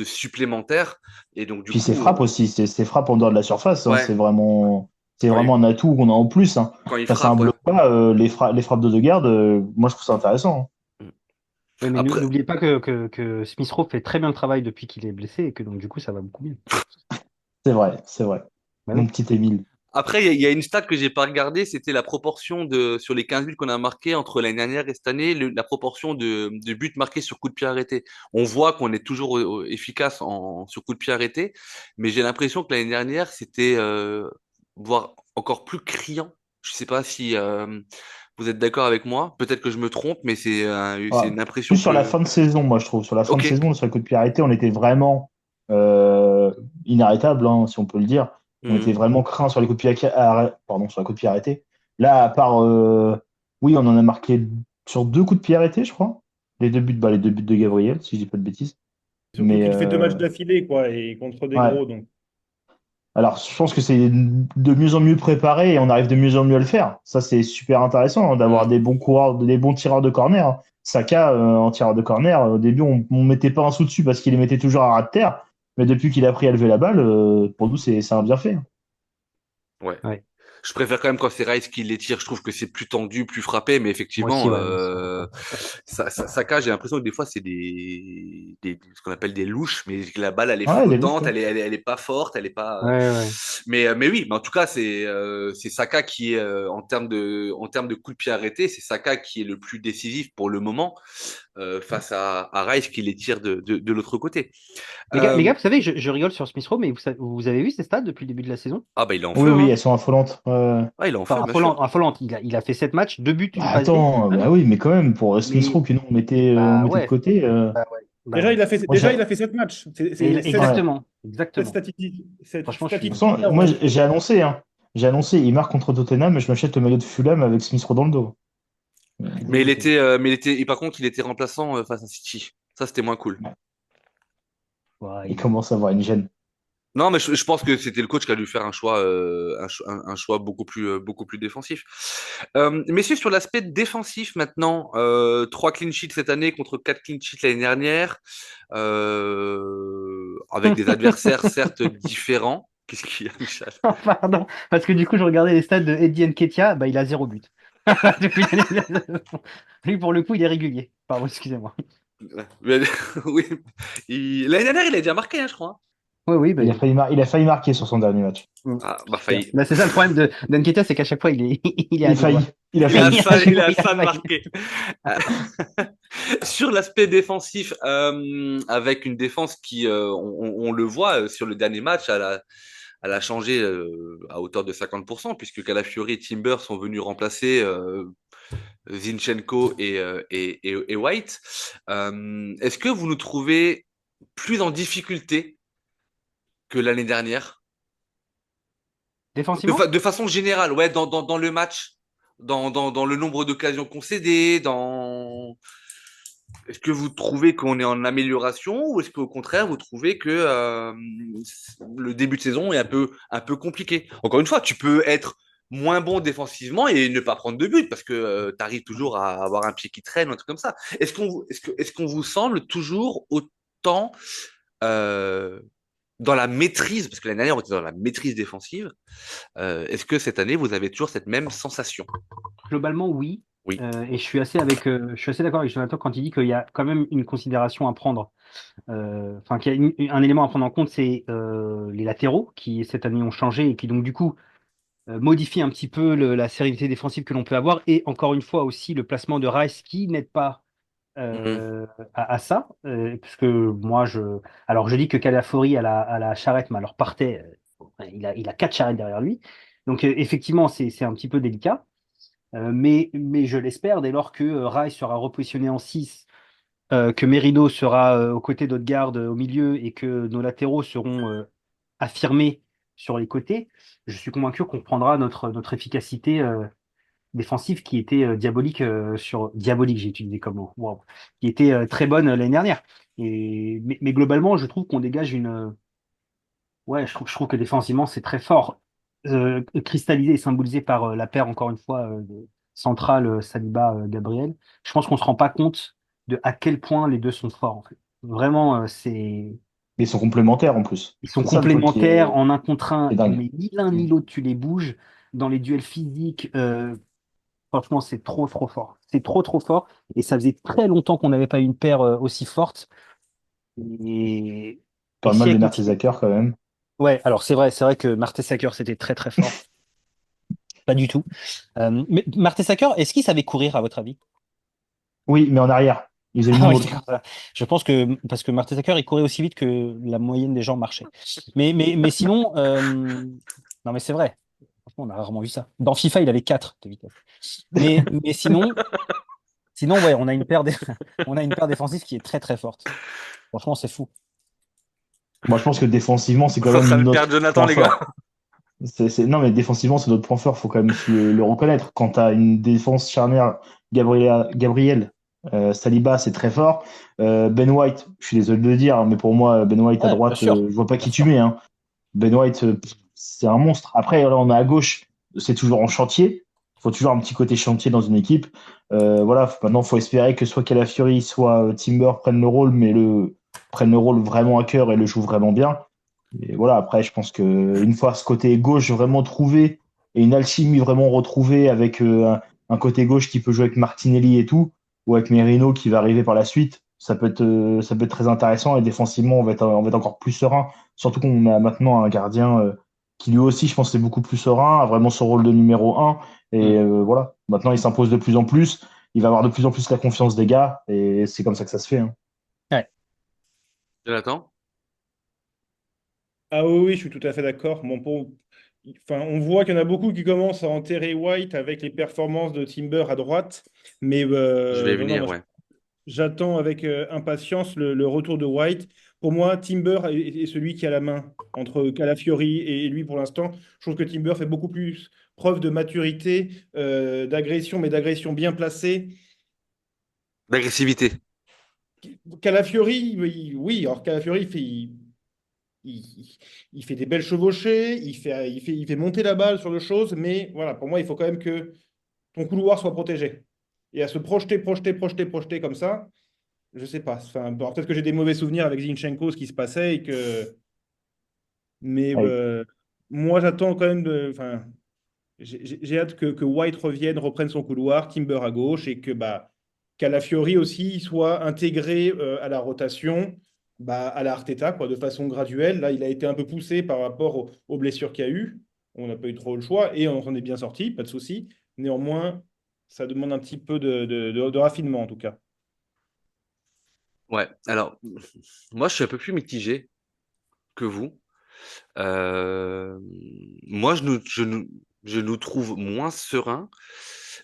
supplémentaire. Et donc du Puis ses coup, frappes aussi, ses frappes en dehors de la surface, hein, ouais, c'est quand vraiment un atout qu'on a en plus, hein. quand il Face à un frappe, ouais. bloc bas, les frappes de Degarde, moi je trouve ça intéressant, hein. Oui, mais Après, n'oubliez pas que Smith Rowe fait très bien le travail depuis qu'il est blessé et que donc du coup ça va beaucoup mieux. C'est vrai, c'est vrai. Bah Mon oui. petit Émile. Après, il y a une stat que j'ai pas regardée, c'était la proportion sur les 15 buts qu'on a marqués entre l'année dernière et cette année, la proportion de buts marqués sur coup de pied arrêté. On voit qu'on est toujours efficace sur coup de pied arrêté, mais j'ai l'impression que l'année dernière, c'était voire encore plus criant. Je sais pas si vous êtes d'accord avec moi. Peut-être que je me trompe, mais c'est Voilà. une Plus impression sur la que. fin de saison, moi je trouve. Sur la fin de Ok. saison, sur le coup de pied arrêté, on était vraiment euh, inarrêtable, hein, si on peut le dire. On était Mhm. vraiment craint sur les coups de pied pardon, sur les coups de pied arrêtés. Là, à part, oui, on en a marqué sur deux coups de pied arrêtés, je crois. Les deux buts de Gabriel, si je dis pas de bêtises. Surtout Mais qu'il fait 2 matchs d'affilée, quoi, et contre des ouais. gros, donc. Alors, je pense que c'est de mieux en mieux préparé et on arrive de mieux en mieux à le faire. Ça, c'est super intéressant, hein, d'avoir Mhm. des bons coureurs, des bons tireurs de corner, hein. Saka, en tireur de corner, au début, on mettait pas un sou dessus parce qu'il les mettait toujours à ras de terre. Mais depuis qu'il a appris à lever la balle, pour nous, c'est un bienfait, hein. Ouais. Ouais. Je préfère quand même quand c'est Rice qui les tire. Je trouve que c'est plus tendu, plus frappé. Mais Moi effectivement, aussi, ouais, moi aussi. Saka, j'ai l'impression que des fois, c'est ce qu'on appelle des louches. Mais que la balle, elle est Ouais, des louches, flottante, ouais. elle est pas forte, elle est pas. Ouais, ouais. Mais oui, mais en tout cas, c'est Saka qui est, en termes de coup de pied arrêté, c'est Saka qui est le plus décisif pour le moment face à Rice qui les tire de l'autre côté. Les Euh, gars, vous savez, je rigole sur Smith Rowe, mais vous avez vu ses stats depuis le début de la saison? ah, bah, il est en Oui, feu, oui, hein. elles sont affolantes. Ah, il est en Enfin, feu, bien sûr. affolante. Il a fait 7 matchs, 2 buts, Bah, une passe D. attends, bah oui, mais quand même, pour Smith Mais Rowe, que nous, on bah mettait de ouais, côté. bah ouais, bah Déjà, ouais. Moi, il a fait 7 matchs. ouais. Exactement, Cette exactement. statistique, cette Franchement, je De toute suis. façon, statistique-là, moi, j'ai annoncé, hein. J'ai annoncé, il marque contre Tottenham, mais je m'achète le maillot de Fulham avec Smith Rowe dans le dos. Et par contre, il était remplaçant face à City. Ça, c'était moins cool. Ouais. Ouais, Il commence à avoir une gêne. Non, mais je pense que c'était le coach qui a dû faire un choix, un choix beaucoup plus défensif. Messieurs, sur l'aspect défensif maintenant, 3 clean sheets cette année contre 4 clean sheets l'année dernière, avec des adversaires certes différents. Qu'est-ce qu'il y a, Michel? Pardon, parce que du coup, je regardais les stats de Eddie Nketiah, bah, il a 0 but. Depuis Lui, pour le coup, il est régulier. Pardon, excusez-moi. Mais- Oui, l'année dernière, il a déjà marqué, hein, je crois. Oui, oui, bah, Il a failli marquer sur son dernier match. Ah, bah super. failli. Bah, c'est ça le problème de Nketiah, c'est qu'à chaque fois, il est à deux doigts. Il a Il a failli. ça, il a Il a ça de failli. marqué. Sur l'aspect défensif, avec une défense qui, on le voit sur le dernier match, elle a changé à hauteur de 50%, puisque Calafiori et Timber sont venus remplacer Zinchenko et White. Est-ce que vous nous trouvez plus en difficulté que l'année dernière? Défensivement? De façon générale, ouais, dans le match, dans le nombre d'occasions concédées, dans. Est-ce que vous trouvez qu'on est en amélioration ou est-ce qu'au contraire, vous trouvez que le début de saison est un peu compliqué? Encore une fois, tu peux être moins bon défensivement et ne pas prendre de but parce que tu arrives toujours à avoir un pied qui traîne ou un truc comme ça. Est-ce qu'on vous semble toujours autant euh, dans la maîtrise, parce que l'année dernière, on était dans la maîtrise défensive, est-ce que cette année, vous avez toujours cette même sensation? Globalement, oui. Oui. Et je suis assez d'accord avec Jonathan quand il dit qu'il y a quand même une considération à prendre. Enfin, qu'il y a un élément à prendre en compte, c'est les latéraux qui cette année ont changé et qui donc du coup modifient un petit peu la sérénité défensive que l'on peut avoir. Et encore une fois aussi le placement de Rice qui n'aide pas Mhm. à ça. Parce que moi, alors je dis que Calafiori à la charrette, mais alors partait, il a 4 charrettes derrière lui. Donc effectivement, c'est un petit peu délicat. Mais je l'espère, dès lors que Rice sera repositionné en 6 que Merino sera aux côtés d'Odegaard au milieu et que nos latéraux seront affirmés sur les côtés, je suis convaincu qu'on prendra notre efficacité défensive qui était diabolique diabolique, j'ai utilisé comme mot, wow, qui était très bonne l'année dernière. Mais globalement, je trouve qu'on dégage ouais, je trouve que défensivement, c'est très fort. Cristallisé et symbolisé par la paire, encore une fois, centrale Saliba-Gabriel. Je pense qu'on ne se rend pas compte de à quel point les deux sont forts, en fait. Vraiment, Ils sont complémentaires en plus. ils sont C'est ça le truc complémentaires en un contre qui un, est dingue. mais ni l'un ni l'autre, tu les bouges. Dans les duels physiques, franchement, c'est trop, trop fort. C'est trop, trop fort. Et ça faisait très longtemps qu'on n'avait pas eu une paire aussi forte. Et, et Pas mal si de elle continue. Mertesacker quand même. Ouais, alors c'est vrai que Mertesacker, c'était très, très fort. Pas du tout. Mais Mertesacker, est-ce qu'il savait courir, à votre avis? Oui, mais en arrière. Ils faisaient l'une Ah ou oui, l'autre. d'accord. Je pense que, parce que Mertesacker, il courait aussi vite que la moyenne des gens marchaient. Mais sinon, non, mais c'est vrai. Franchement, on a rarement vu ça. Dans FIFA, il avait 4 de vitesse. Mais sinon, ouais, on a une paire, on a une paire défensive qui est très, très forte. Franchement, c'est fou. Moi, je pense que défensivement, c'est On quand est en train même de notre perdre Jonathan, point les gars. fort. Non, mais défensivement, c'est notre point fort. Faut quand même le reconnaître. Quand tu as une défense charnière, Gabriel, Saliba, c'est très fort. Ben White, je suis désolé de le dire, hein, mais pour moi, Ben White à Ouais, bien droite, sûr. je vois pas Bien qui tu sûr. mets, hein. Ben White, c'est un monstre. Après, là, on a à gauche, c'est toujours en chantier. Il faut toujours un petit côté chantier dans une équipe. Voilà, maintenant, il faut espérer que soit Calafiori, soit Timber prennent le rôle vraiment à cœur et le jouent vraiment bien. Et voilà, après, je pense que une fois ce côté gauche vraiment trouvé et une alchimie vraiment retrouvée avec un côté gauche qui peut jouer avec Martinelli et tout, ou avec Merino qui va arriver par la suite, ça peut être très intéressant et défensivement, on va être encore plus serein. Surtout qu'on a maintenant un gardien qui lui aussi, je pense, est beaucoup plus serein, a vraiment son rôle de numéro un. Et Hmm. voilà, maintenant il s'impose de plus en plus. Il va avoir de plus en plus la confiance des gars et c'est comme ça que ça se fait, hein. Ouais. Jonathan? Ah oui, oui, je suis tout à fait d'accord. Enfin, on voit qu'il y en a beaucoup qui commencent à enterrer White avec les performances de Timber à droite. Mais Je vais y non, non, venir, moi, ouais. j'attends avec impatience le retour de White. Pour moi, Timber est celui qui a la main entre Calafiori et lui pour l'instant. Je trouve que Timber fait beaucoup plus preuve de maturité, d'agression, mais d'agression bien placée. L'agressivité. Calafiori, oui, alors Calafiori, il- il fait des belles chevauchées, il fait monter la balle sur le chose, mais voilà, pour moi, il faut quand même que ton couloir soit protégé. Et à se projeter, projeter, projeter, projeter comme ça, je sais pas. Enfin, bon, peut-être que j'ai des mauvais souvenirs avec Zinchenko, ce qui se passait, mais Allez. moi, j'attends quand même enfin, j'ai hâte que White revienne, reprenne son couloir, Timber à gauche, et que Calafiori aussi soit intégré à la rotation, à la Arteta, quoi, de façon graduelle. Là, il a été un peu poussé par rapport aux blessures qu'il y a eu. On n'a pas eu trop le choix et on s'en est bien sorti, pas de souci. Néanmoins, ça demande un petit peu de raffinement, en tout cas. Ouais, alors, moi, je suis un peu plus mitigé que vous. Euh, Moi, je nous trouve moins sereins,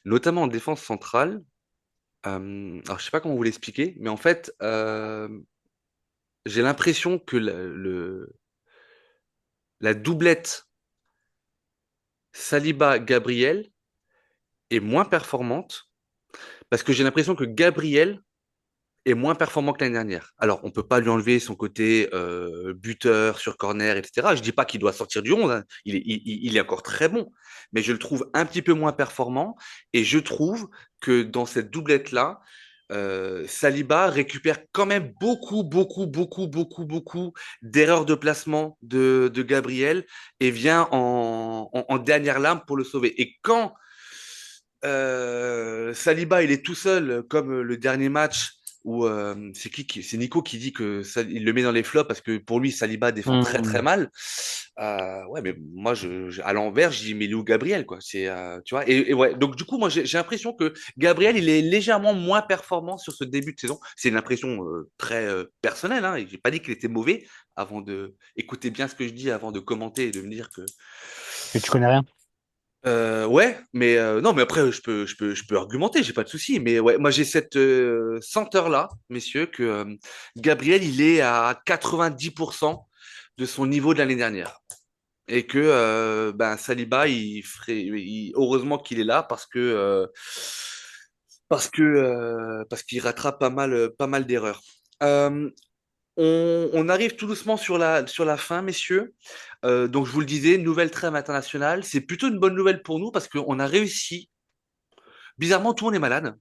notamment en défense centrale. Alors, je sais pas comment vous l'expliquer, mais en fait, j'ai l'impression que la doublette Saliba-Gabriel est moins performante parce que j'ai l'impression que Gabriel est moins performant que l'année dernière. Alors, on peut pas lui enlever son côté buteur sur corner, etc. Je dis pas qu'il doit sortir du 11, hein. Il est encore très bon, mais je le trouve un petit peu moins performant et je trouve que dans cette doublette-là, Saliba récupère quand même beaucoup d'erreurs de placement de Gabriel et vient en dernière lame pour le sauver. Et quand Saliba, il est tout seul, comme le dernier match où c'est Nico qui dit que il le met dans les flops parce que pour lui Saliba défend très très Hmm. mal. Ouais, mais moi à l'envers, je dis mais il est où Gabriel quoi. C'est tu vois et ouais. Donc du coup moi j'ai l'impression que Gabriel il est légèrement moins performant sur ce début de saison. C'est une impression très personnelle. Hein, et j'ai pas dit qu'il était mauvais avant de écouter bien ce que je dis avant de commenter et de me dire que Que tu connais rien. Ouais, mais non, mais après, je peux argumenter, j'ai pas de souci. Mais ouais, moi, j'ai cette senteur-là, messieurs, que Gabriel, il est à 90% de son niveau de l'année dernière. Et que ben, Saliba, heureusement qu'il est là parce qu'il rattrape pas mal d'erreurs. Euh, on arrive tout doucement sur la fin, messieurs. Donc, je vous le disais, nouvelle trêve internationale. C'est plutôt une bonne nouvelle pour nous parce qu'on a réussi. Bizarrement, tout le monde est malade.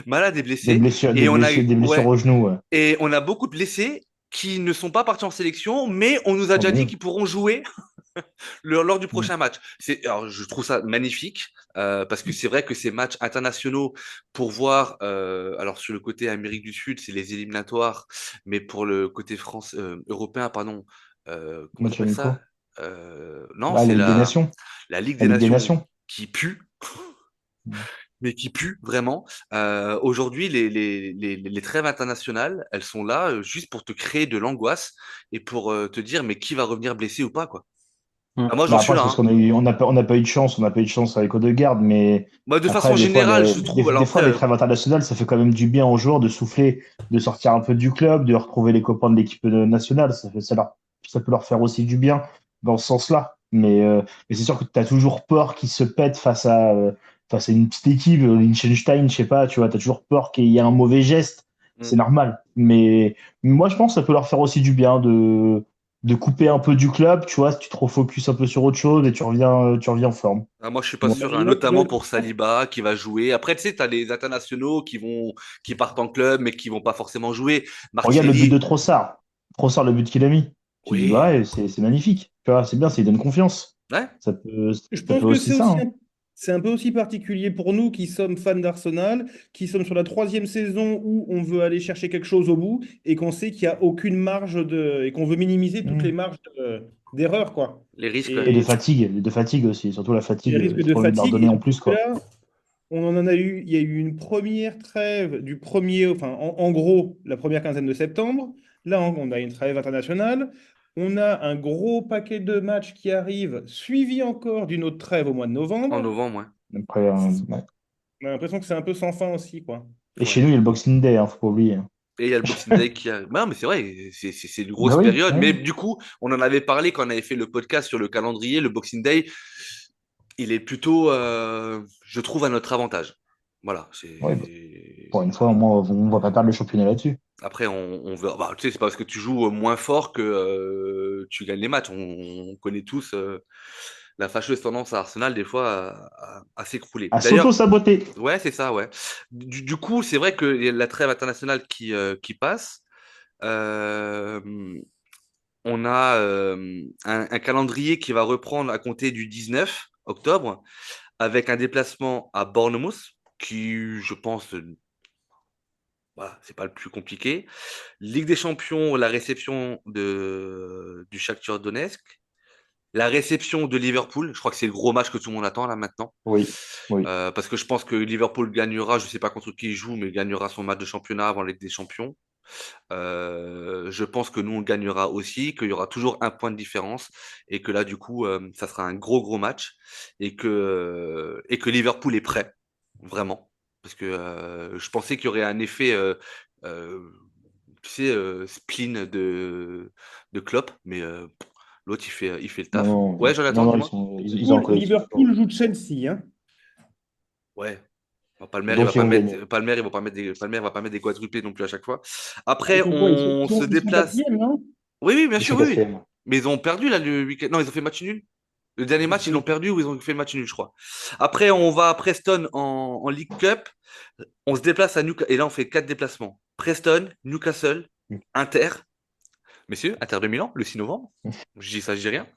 Malade et blessé. Et Des blessures ouais, au genou. Ouais. et on a beaucoup de blessés qui ne sont pas partis en sélection, mais on nous a Ah, déjà bah dit oui. qu'ils pourront jouer lors du Mm. prochain match. Alors, je trouve ça magnifique parce que c'est vrai que ces matchs internationaux pour voir, alors sur le côté Amérique du Sud, c'est les éliminatoires, mais pour le côté européen, pardon, comment on Match appelle ça? amico. Non, Ah, c'est la Ligue des Nations. la Ligue La des Ligue des Nations Nations. qui pue. Mm. Mais qui pue vraiment. Aujourd'hui, les trêves internationales, elles sont là juste pour te créer de l'angoisse et pour te dire, mais qui va revenir blessé ou pas, quoi. Ah, moi, j'en Bah suis après, là, c'est parce hein. on n'a pas eu de chance. On n'a pas eu de chance avec Odegaard. Mais Moi, de après, façon générale, je trouve. Alors des fois, après, les trêves internationales, ça fait quand même du bien aux joueurs de souffler, de sortir un peu du club, de retrouver les copains de l'équipe nationale. Ça peut leur faire aussi du bien dans ce sens-là. Mais c'est sûr que tu as toujours peur qu'ils se pètent face à une petite équipe, Liechtenstein, je sais pas, tu vois, tu as toujours peur qu'il y ait un mauvais geste. C'est hmm. normal. Mais moi, je pense que ça peut leur faire aussi du bien de couper un peu du club, tu vois, si tu te refocuses un peu sur autre chose et tu reviens en forme. Ah, moi, je suis pas Bon. sûr, hein, notamment pour Saliba qui va jouer. Après, tu sais, tu as les internationaux qui partent en club, mais qui vont pas forcément jouer. Regarde le but de Martinelli, Trossard. Trossard, le but qu'il a mis. Tu dis, bah oui, ouais, c'est magnifique. Tu vois, c'est bien, ça lui donne confiance. ouais, Je Ça pense peut que aussi c'est ça. aussi Hein. c'est un peu aussi particulier pour nous qui sommes fans d'Arsenal, qui sommes sur la troisième saison où on veut aller chercher quelque chose au bout et qu'on sait qu'il n'y a aucune marge et qu'on veut minimiser toutes les Mm. marges d'erreur, quoi. les risques, ouais. Et Et de fatigue aussi. Surtout la les fatigue, risques il de faut leur fatigue, et donner en surtout plus, que quoi. là, on en a eu, il y a eu une première trêve du premier, enfin, en gros, la première quinzaine de septembre. Là, on a une trêve internationale. On a un gros paquet de matchs qui arrivent, suivi encore d'une autre trêve au mois de En novembre. novembre, ouais. Après, ouais. On a l'impression que c'est un peu sans fin aussi, quoi. Et chez Ouais. nous, il y a le Boxing Day, hein, faut pas oublier. Et il y a le Boxing Day qui arrive. Non, mais c'est vrai, c'est une Bah grosse oui, période. Mais oui. du coup, on en avait parlé quand on avait fait le podcast sur le calendrier. Le Boxing Day, il est plutôt, je trouve, à notre avantage. Voilà. Ouais, bah, pour une fois, au moins, on va pas perdre le championnat là-dessus. Après, on veut. Bah, tu sais, c'est pas parce que tu joues moins fort que tu gagnes les matchs. On connaît tous la fâcheuse tendance à Arsenal, des fois, à s'écrouler. À D'ailleurs, s'auto-saboter. ouais, c'est ça, ouais. Du coup, c'est vrai que la trêve internationale qui passe. Euh, on a un calendrier qui va reprendre à compter du 19 octobre avec un déplacement à Bournemouth qui, je pense, voilà, c'est pas le plus compliqué. Ligue des Champions, la réception du Shakhtar Donetsk, la réception de Liverpool. Je crois que c'est le gros match que tout le monde attend là maintenant. Oui, oui. Parce que je pense que Liverpool gagnera, je sais pas contre qui il joue, mais gagnera son match de championnat avant la Ligue des Champions. Je pense que nous, on gagnera aussi, qu'il y aura toujours un point de différence et que là, du coup, ça sera un gros match et que Liverpool est prêt, vraiment. Parce que je pensais qu'il y aurait un effet, euh, tu sais, spleen de Klopp, mais l'autre, il fait le Non, taf. Ouais, Jonathan, non, dis-moi. ils ont un collectif fort. Liverpool joue Chelsea, hein. Ouais. Bon, Palmer, il va Donc, ils pas vont mettre, gagner. Palmer, il va pas mettre des quadruplés non plus à chaque fois. Ah, Après, on se ils sont déplace. quatrième, non? Oui, oui, bien Ils sûr, sont oui, oui. quatrième. Mais ils ont perdu là le week-end. Non, ils ont fait match nul. Le dernier match, ils l'ont perdu ou ils ont fait le match nul, je crois. Après, on va à Preston en League Cup. On se déplace à Newcastle. Et là, on fait quatre déplacements. Preston, Newcastle, Inter. Messieurs, Inter de Milan, le 6 novembre. Je dis ça, je dis rien.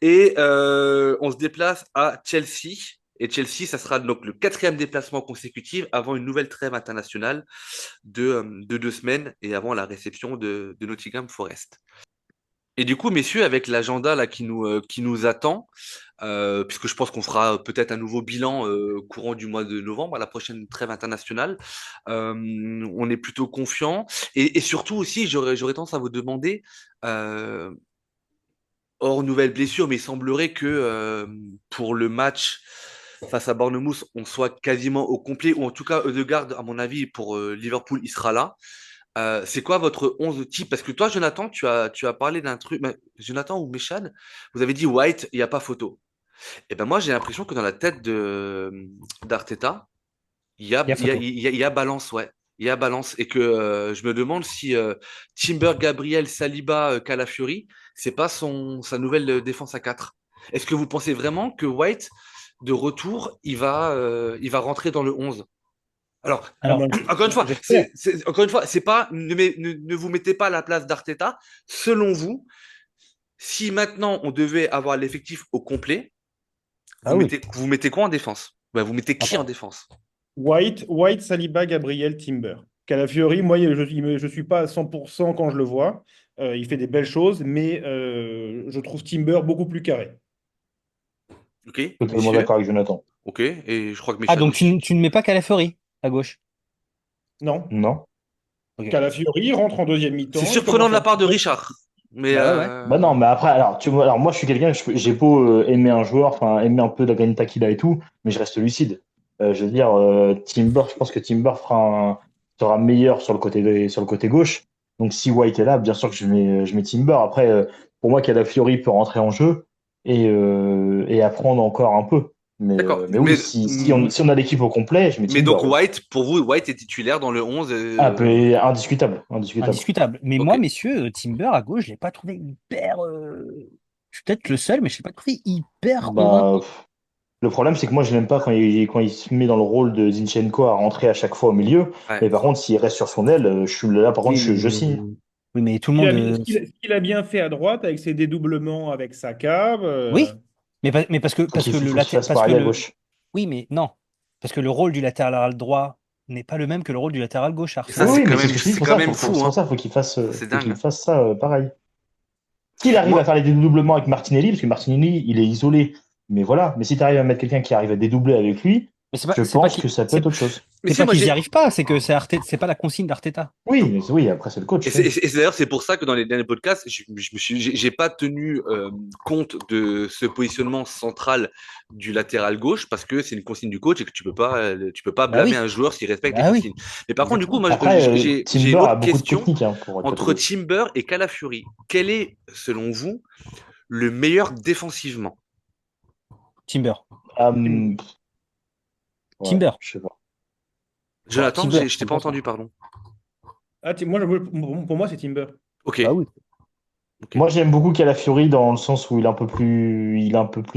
Et on se déplace à Chelsea. Et Chelsea, ça sera donc le quatrième déplacement consécutif avant une nouvelle trêve internationale de 2 semaines et avant la réception de Nottingham Forest. Et du coup, messieurs, avec l'agenda là qui nous attend, puisque je pense qu'on fera peut-être un nouveau bilan courant du mois de novembre à la prochaine trêve internationale, on est plutôt confiant. Et surtout aussi, j'aurais tendance à vous demander, euh, hors nouvelle blessure, mais il semblerait que pour le match face à Bournemouth, on soit quasiment au complet, ou en tout cas, Ødegaard, à mon avis, pour Liverpool, il sera là. C'est quoi votre 11 type? Parce que toi, Jonathan, tu as parlé d'un truc. Jonathan ou Méchad, vous avez dit White, il n'y a pas photo. Et ben moi, j'ai l'impression que dans la tête d'Arteta, Il y a photo. il y a balance, ouais. Il y a balance. Et que je me demande si Timber, Gabriel, Saliba, Calafiori, c'est pas sa nouvelle défense à 4. Est-ce que vous pensez vraiment que White, de retour, il va rentrer dans le 11? Alors, Ah, Alors, moi, encore une fois, j'espère. encore une fois, c'est pas, ne vous mettez pas à la place d'Arteta. Selon vous, si maintenant on devait avoir l'effectif au complet, ah oui. vous mettez quoi en défense? Ben, vous mettez Ah qui en bah, défense? White, Saliba, Gabriel, Timber. Calafiori, moi, je suis pas à 100% quand je le vois. Il fait des belles choses, mais je trouve Timber beaucoup plus carré. Ok, Totalement messieurs. d'accord avec Jonathan. Ok, et je crois que Ah, Michel donc aussi. tu ne mets pas Calafiori à gauche. Non. Non? Ok. Calafiori rentre en deuxième C'est mi-temps, il surprenant de commence la à part de Richard. Mais Bah ouais. Bah non, mais après, alors, tu vois, alors moi, je suis quelqu'un, j'ai beau aimer un joueur, enfin, aimer un peu la granita qu'il a et tout, mais je reste lucide. Je veux dire, Timber, je pense que Timber sera meilleur sur le côté gauche. Donc, si White est là, bien sûr que je mets Timber. Après, pour moi, Calafiori peut rentrer en jeu et apprendre encore un peu. d'accord. Mais oui, si on a l'équipe au complet, je mets Mais Timber, donc oui. White, pour vous, White est titulaire dans le 11. Ah, indiscutable, indiscutable. Indiscutable. Mais Ok. moi, messieurs, Timber à gauche, je l'ai pas trouvé hyper. Je suis peut-être le seul, mais je l'ai pas trouvé hyper Bah, convaincant. le problème, c'est que moi, je n'aime pas quand il se met dans le rôle de Zinchenko à rentrer à chaque fois au milieu. Ouais. Mais par contre, s'il reste sur son aile, je suis là, par contre, Oui, je signe. oui, mais tout le Il monde. a, ce qu'il a bien fait à droite avec ses dédoublements avec Saka. Oui, mais Faut qu'il fasse pareil à gauche. oui, mais non, parce que le rôle du latéral droit n'est pas le même que le rôle du latéral gauche à Et ça, Oui, Arsenal. oui, mais c'est ce que je te dis, c'est quand même fou, c'est pour hein. ça, Ça, c'est faut dingue, qu'il hein. fasse ça pareil. S'il arrive à Moi, faire les dédoublements avec Martinelli, parce que Martinelli, il est isolé, mais voilà. Mais si tu arrives à mettre quelqu'un qui arrive à dédoubler avec lui, Mais je pense que ça peut être autre chose. mais c'est c'est pas moi, qu'ils y arrivent pas, c'est que c'est pas la consigne d'Arteta. Oui, oui, après, c'est le et coach. c'est Oui. d'ailleurs c'est pour ça que dans les derniers podcasts, j'ai pas tenu compte de ce positionnement central du latéral gauche parce que c'est une consigne du coach et que tu peux pas Bah blâmer oui, un joueur s'il respecte les bah oui, consignes. Mais par contre, du coup, exactement. moi, Après, j'ai une Timber a autre beaucoup de question technique, hein, pour être entre catholique. Timber et Calafiori. Quel est, selon vous, le meilleur défensivement? Timber. Hum, ouais, Timber. je sais pas. Bah, Jonathan, Timber, je t'ai pas 100%. entendu, pardon. Ah, pour moi, c'est Timber. Ok, Bah oui. ok. Moi, j'aime beaucoup Calafiori dans le sens où il a un peu plus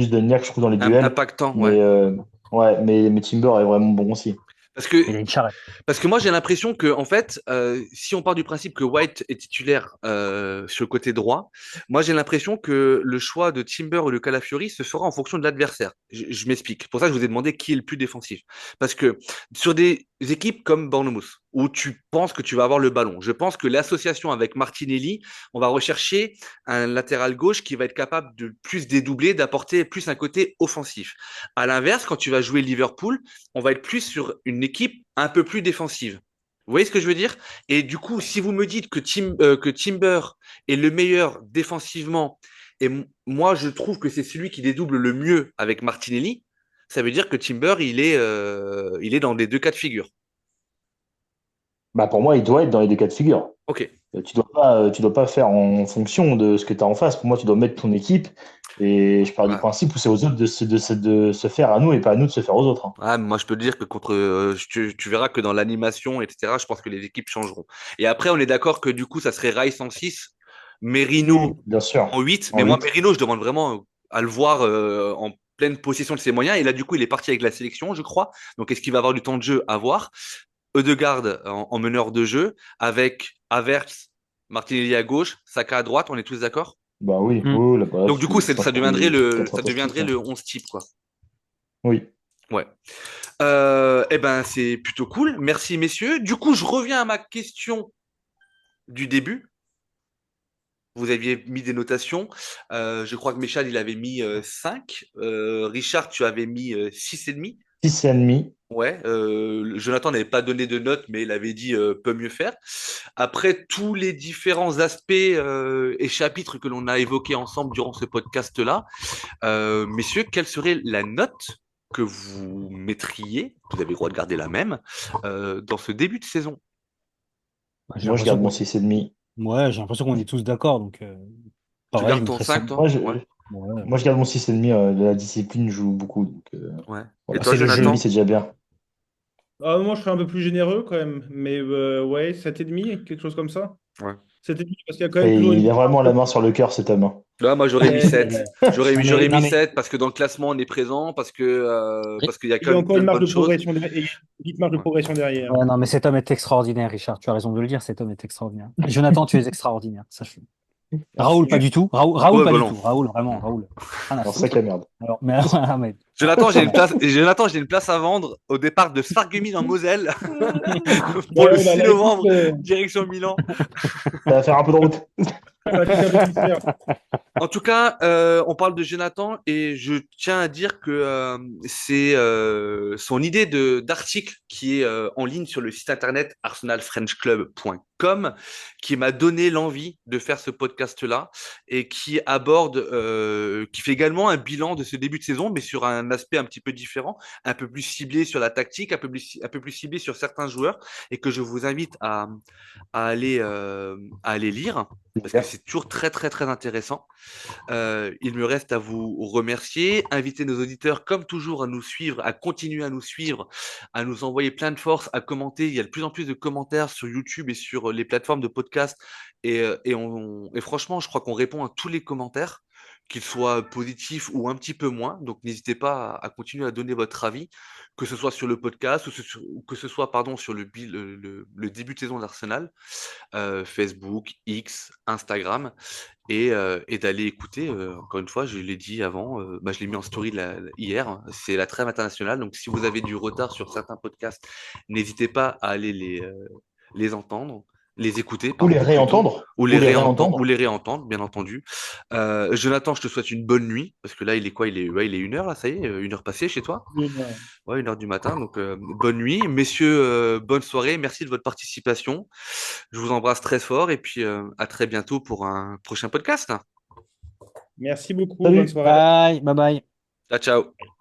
de niaque, je trouve, dans les duels. Impactant, ouais. Mais, ouais, mais Timber est vraiment bon aussi. Parce que Il a une charrette. Parce que moi, j'ai l'impression que, en fait, si on part du principe que White est titulaire sur le côté droit, moi, j'ai l'impression que le choix de Timber ou de Calafiori se fera en fonction de l'adversaire. Je m'explique. Pour ça, je vous ai demandé qui est le plus défensif. Parce que sur des équipes comme Bournemouth, où tu penses que tu vas avoir le ballon, je pense que l'association avec Martinelli, on va rechercher un latéral gauche qui va être capable de plus dédoubler, d'apporter plus un côté offensif. À l'inverse, quand tu vas jouer Liverpool, on va être plus sur une équipe un peu plus défensive. Vous voyez ce que je veux dire? Et du coup, si vous me dites que Timber est le meilleur défensivement, et moi je trouve que c'est celui qui dédouble le mieux avec Martinelli, ça veut dire que Timber, il est dans les deux cas de figure. Bah, pour moi, il doit être dans les deux cas de figure. Ok. Tu dois pas faire en fonction de ce que tu as en face. Pour moi, tu dois mettre ton équipe. Et je pars du Ouais. principe où c'est aux autres de se faire à nous et pas à nous de se faire aux autres, hein. Ah, moi, je peux te dire que tu verras que dans l'animation, etc., je pense que les équipes changeront. Et après, on est d'accord que du coup, ça serait Rice en 6, Merino Bien sûr. en 8. En Mais moi, 8. Merino, je demande vraiment à le voir en pleine possession de ses moyens. Et là, du coup, il est parti avec la sélection, je crois. Donc, est-ce qu'il va avoir du temps de jeu à voir? Ødegaard en meneur de jeu, avec Havertz, Martinelli à gauche, Saka à droite, on est tous d'accord? Bah oui, Hmm. oui, là-bas, Donc, du coup, ça ferait des quatre ça fantastiques, deviendrait hein. le 11 type, quoi. Oui. Ouais. Eh ben, c'est plutôt cool. Merci, messieurs. Du coup, je reviens à ma question du début. Vous aviez mis des notations. Je crois que Méchal, il avait mis 5. Richard, tu avais mis 6,5. 6,5. Ouais, Jonathan n'avait pas donné de note, mais il avait dit peut mieux faire. Après tous les différents aspects et chapitres que l'on a évoqués ensemble durant ce podcast-là, messieurs, quelle serait la note que vous mettriez, vous avez le droit de garder la même, dans ce début de saison? Bah, j'ai Moi, je l'impression garde mon qu'on 6,5. ouais, j'ai l'impression qu'on est tous d'accord, donc Tu pareil, je gardes ton mettrais ça. 5, toi? Moi, je, Ouais, Ouais. moi, je garde mon 6,5. La discipline joue beaucoup. Donc, ouais. Et voilà, toi, C'est le jeu. 6,5, Jonathan? c'est déjà bien. Ah, moi, je serais un peu plus généreux quand même. Mais ouais, 7,5, quelque chose comme ça. Ouais. 7,5, parce qu'il y a quand même Et toujours il une a part vraiment la de... main sur le cœur, cet homme, hein. Là, moi, j'aurais mis Ouais, 7. Non mais, J'aurais non mis mais 7 parce que dans le classement, on est présent, parce qu'il y a il quand y a même encore plein une de marge de bonnes choses. progression, il y a une petite marge de Ouais. progression derrière. ouais, non, mais cet homme est extraordinaire, Richard. Tu as raison de le dire, cet homme est extraordinaire. Jonathan, tu es extraordinaire, sache-le. Raoul, pas Merci. du tout. Raoul, Ouais, pas bah du non. tout. Raoul, vraiment, Non. Raoul. Rien à Alors, sac foutre. à merde. Alors, mais, ah, mais- Jonathan, j'ai non, une mais- place, Jonathan, j'ai une place à vendre au départ de Sarreguemines en Moselle pour le Ouais, bah 6 là, écoute, novembre, direction Milan. Ça va faire un peu de route. ça va coûter un peu plus cher. En tout cas, on parle de Jonathan et je tiens à dire que c'est son idée d'article qui est en ligne sur le site internet arsenalfrenchclub.com qui m'a donné l'envie de faire ce podcast-là et qui aborde, qui fait également un bilan de ce début de saison, mais sur un aspect un petit peu différent, un peu plus ciblé sur la tactique, un peu plus ciblé sur certains joueurs et que je vous invite à aller, à aller lire parce que c'est toujours très très très intéressant. Il me reste à vous remercier, inviter nos auditeurs comme toujours à nous suivre, à continuer à nous suivre, à nous envoyer plein de force, à commenter. Il y a de plus en plus de commentaires sur YouTube et sur les plateformes de podcast. Et franchement, je crois qu'on répond à tous les commentaires, qu'ils soient positifs ou un petit peu moins. Donc n'hésitez pas à continuer à donner votre avis, que ce soit sur le podcast ou que ce soit pardon, sur le début de saison d'Arsenal, Facebook, X, Instagram et d'aller écouter, encore une fois, je l'ai dit avant, bah, je l'ai mis en story hier, c'est la trêve internationale, donc si vous avez du retard sur certains podcasts, n'hésitez pas à aller les entendre, les écouter, Ou les pardon, plutôt, réentendre. Ou les ou réentendre. les réentendre, bien entendu. Jonathan, je te souhaite une bonne nuit, parce que là, il est quoi? Ouais, il est 1 heure, là, ça y est, 1 heure passée chez toi? Ouais, 1 heure du matin, donc bonne nuit. Messieurs, bonne soirée, merci de votre participation. Je vous embrasse très fort et puis à très bientôt pour un prochain podcast. Merci beaucoup, bonne Salut. soirée. Bye, bye bye. Ciao, ciao.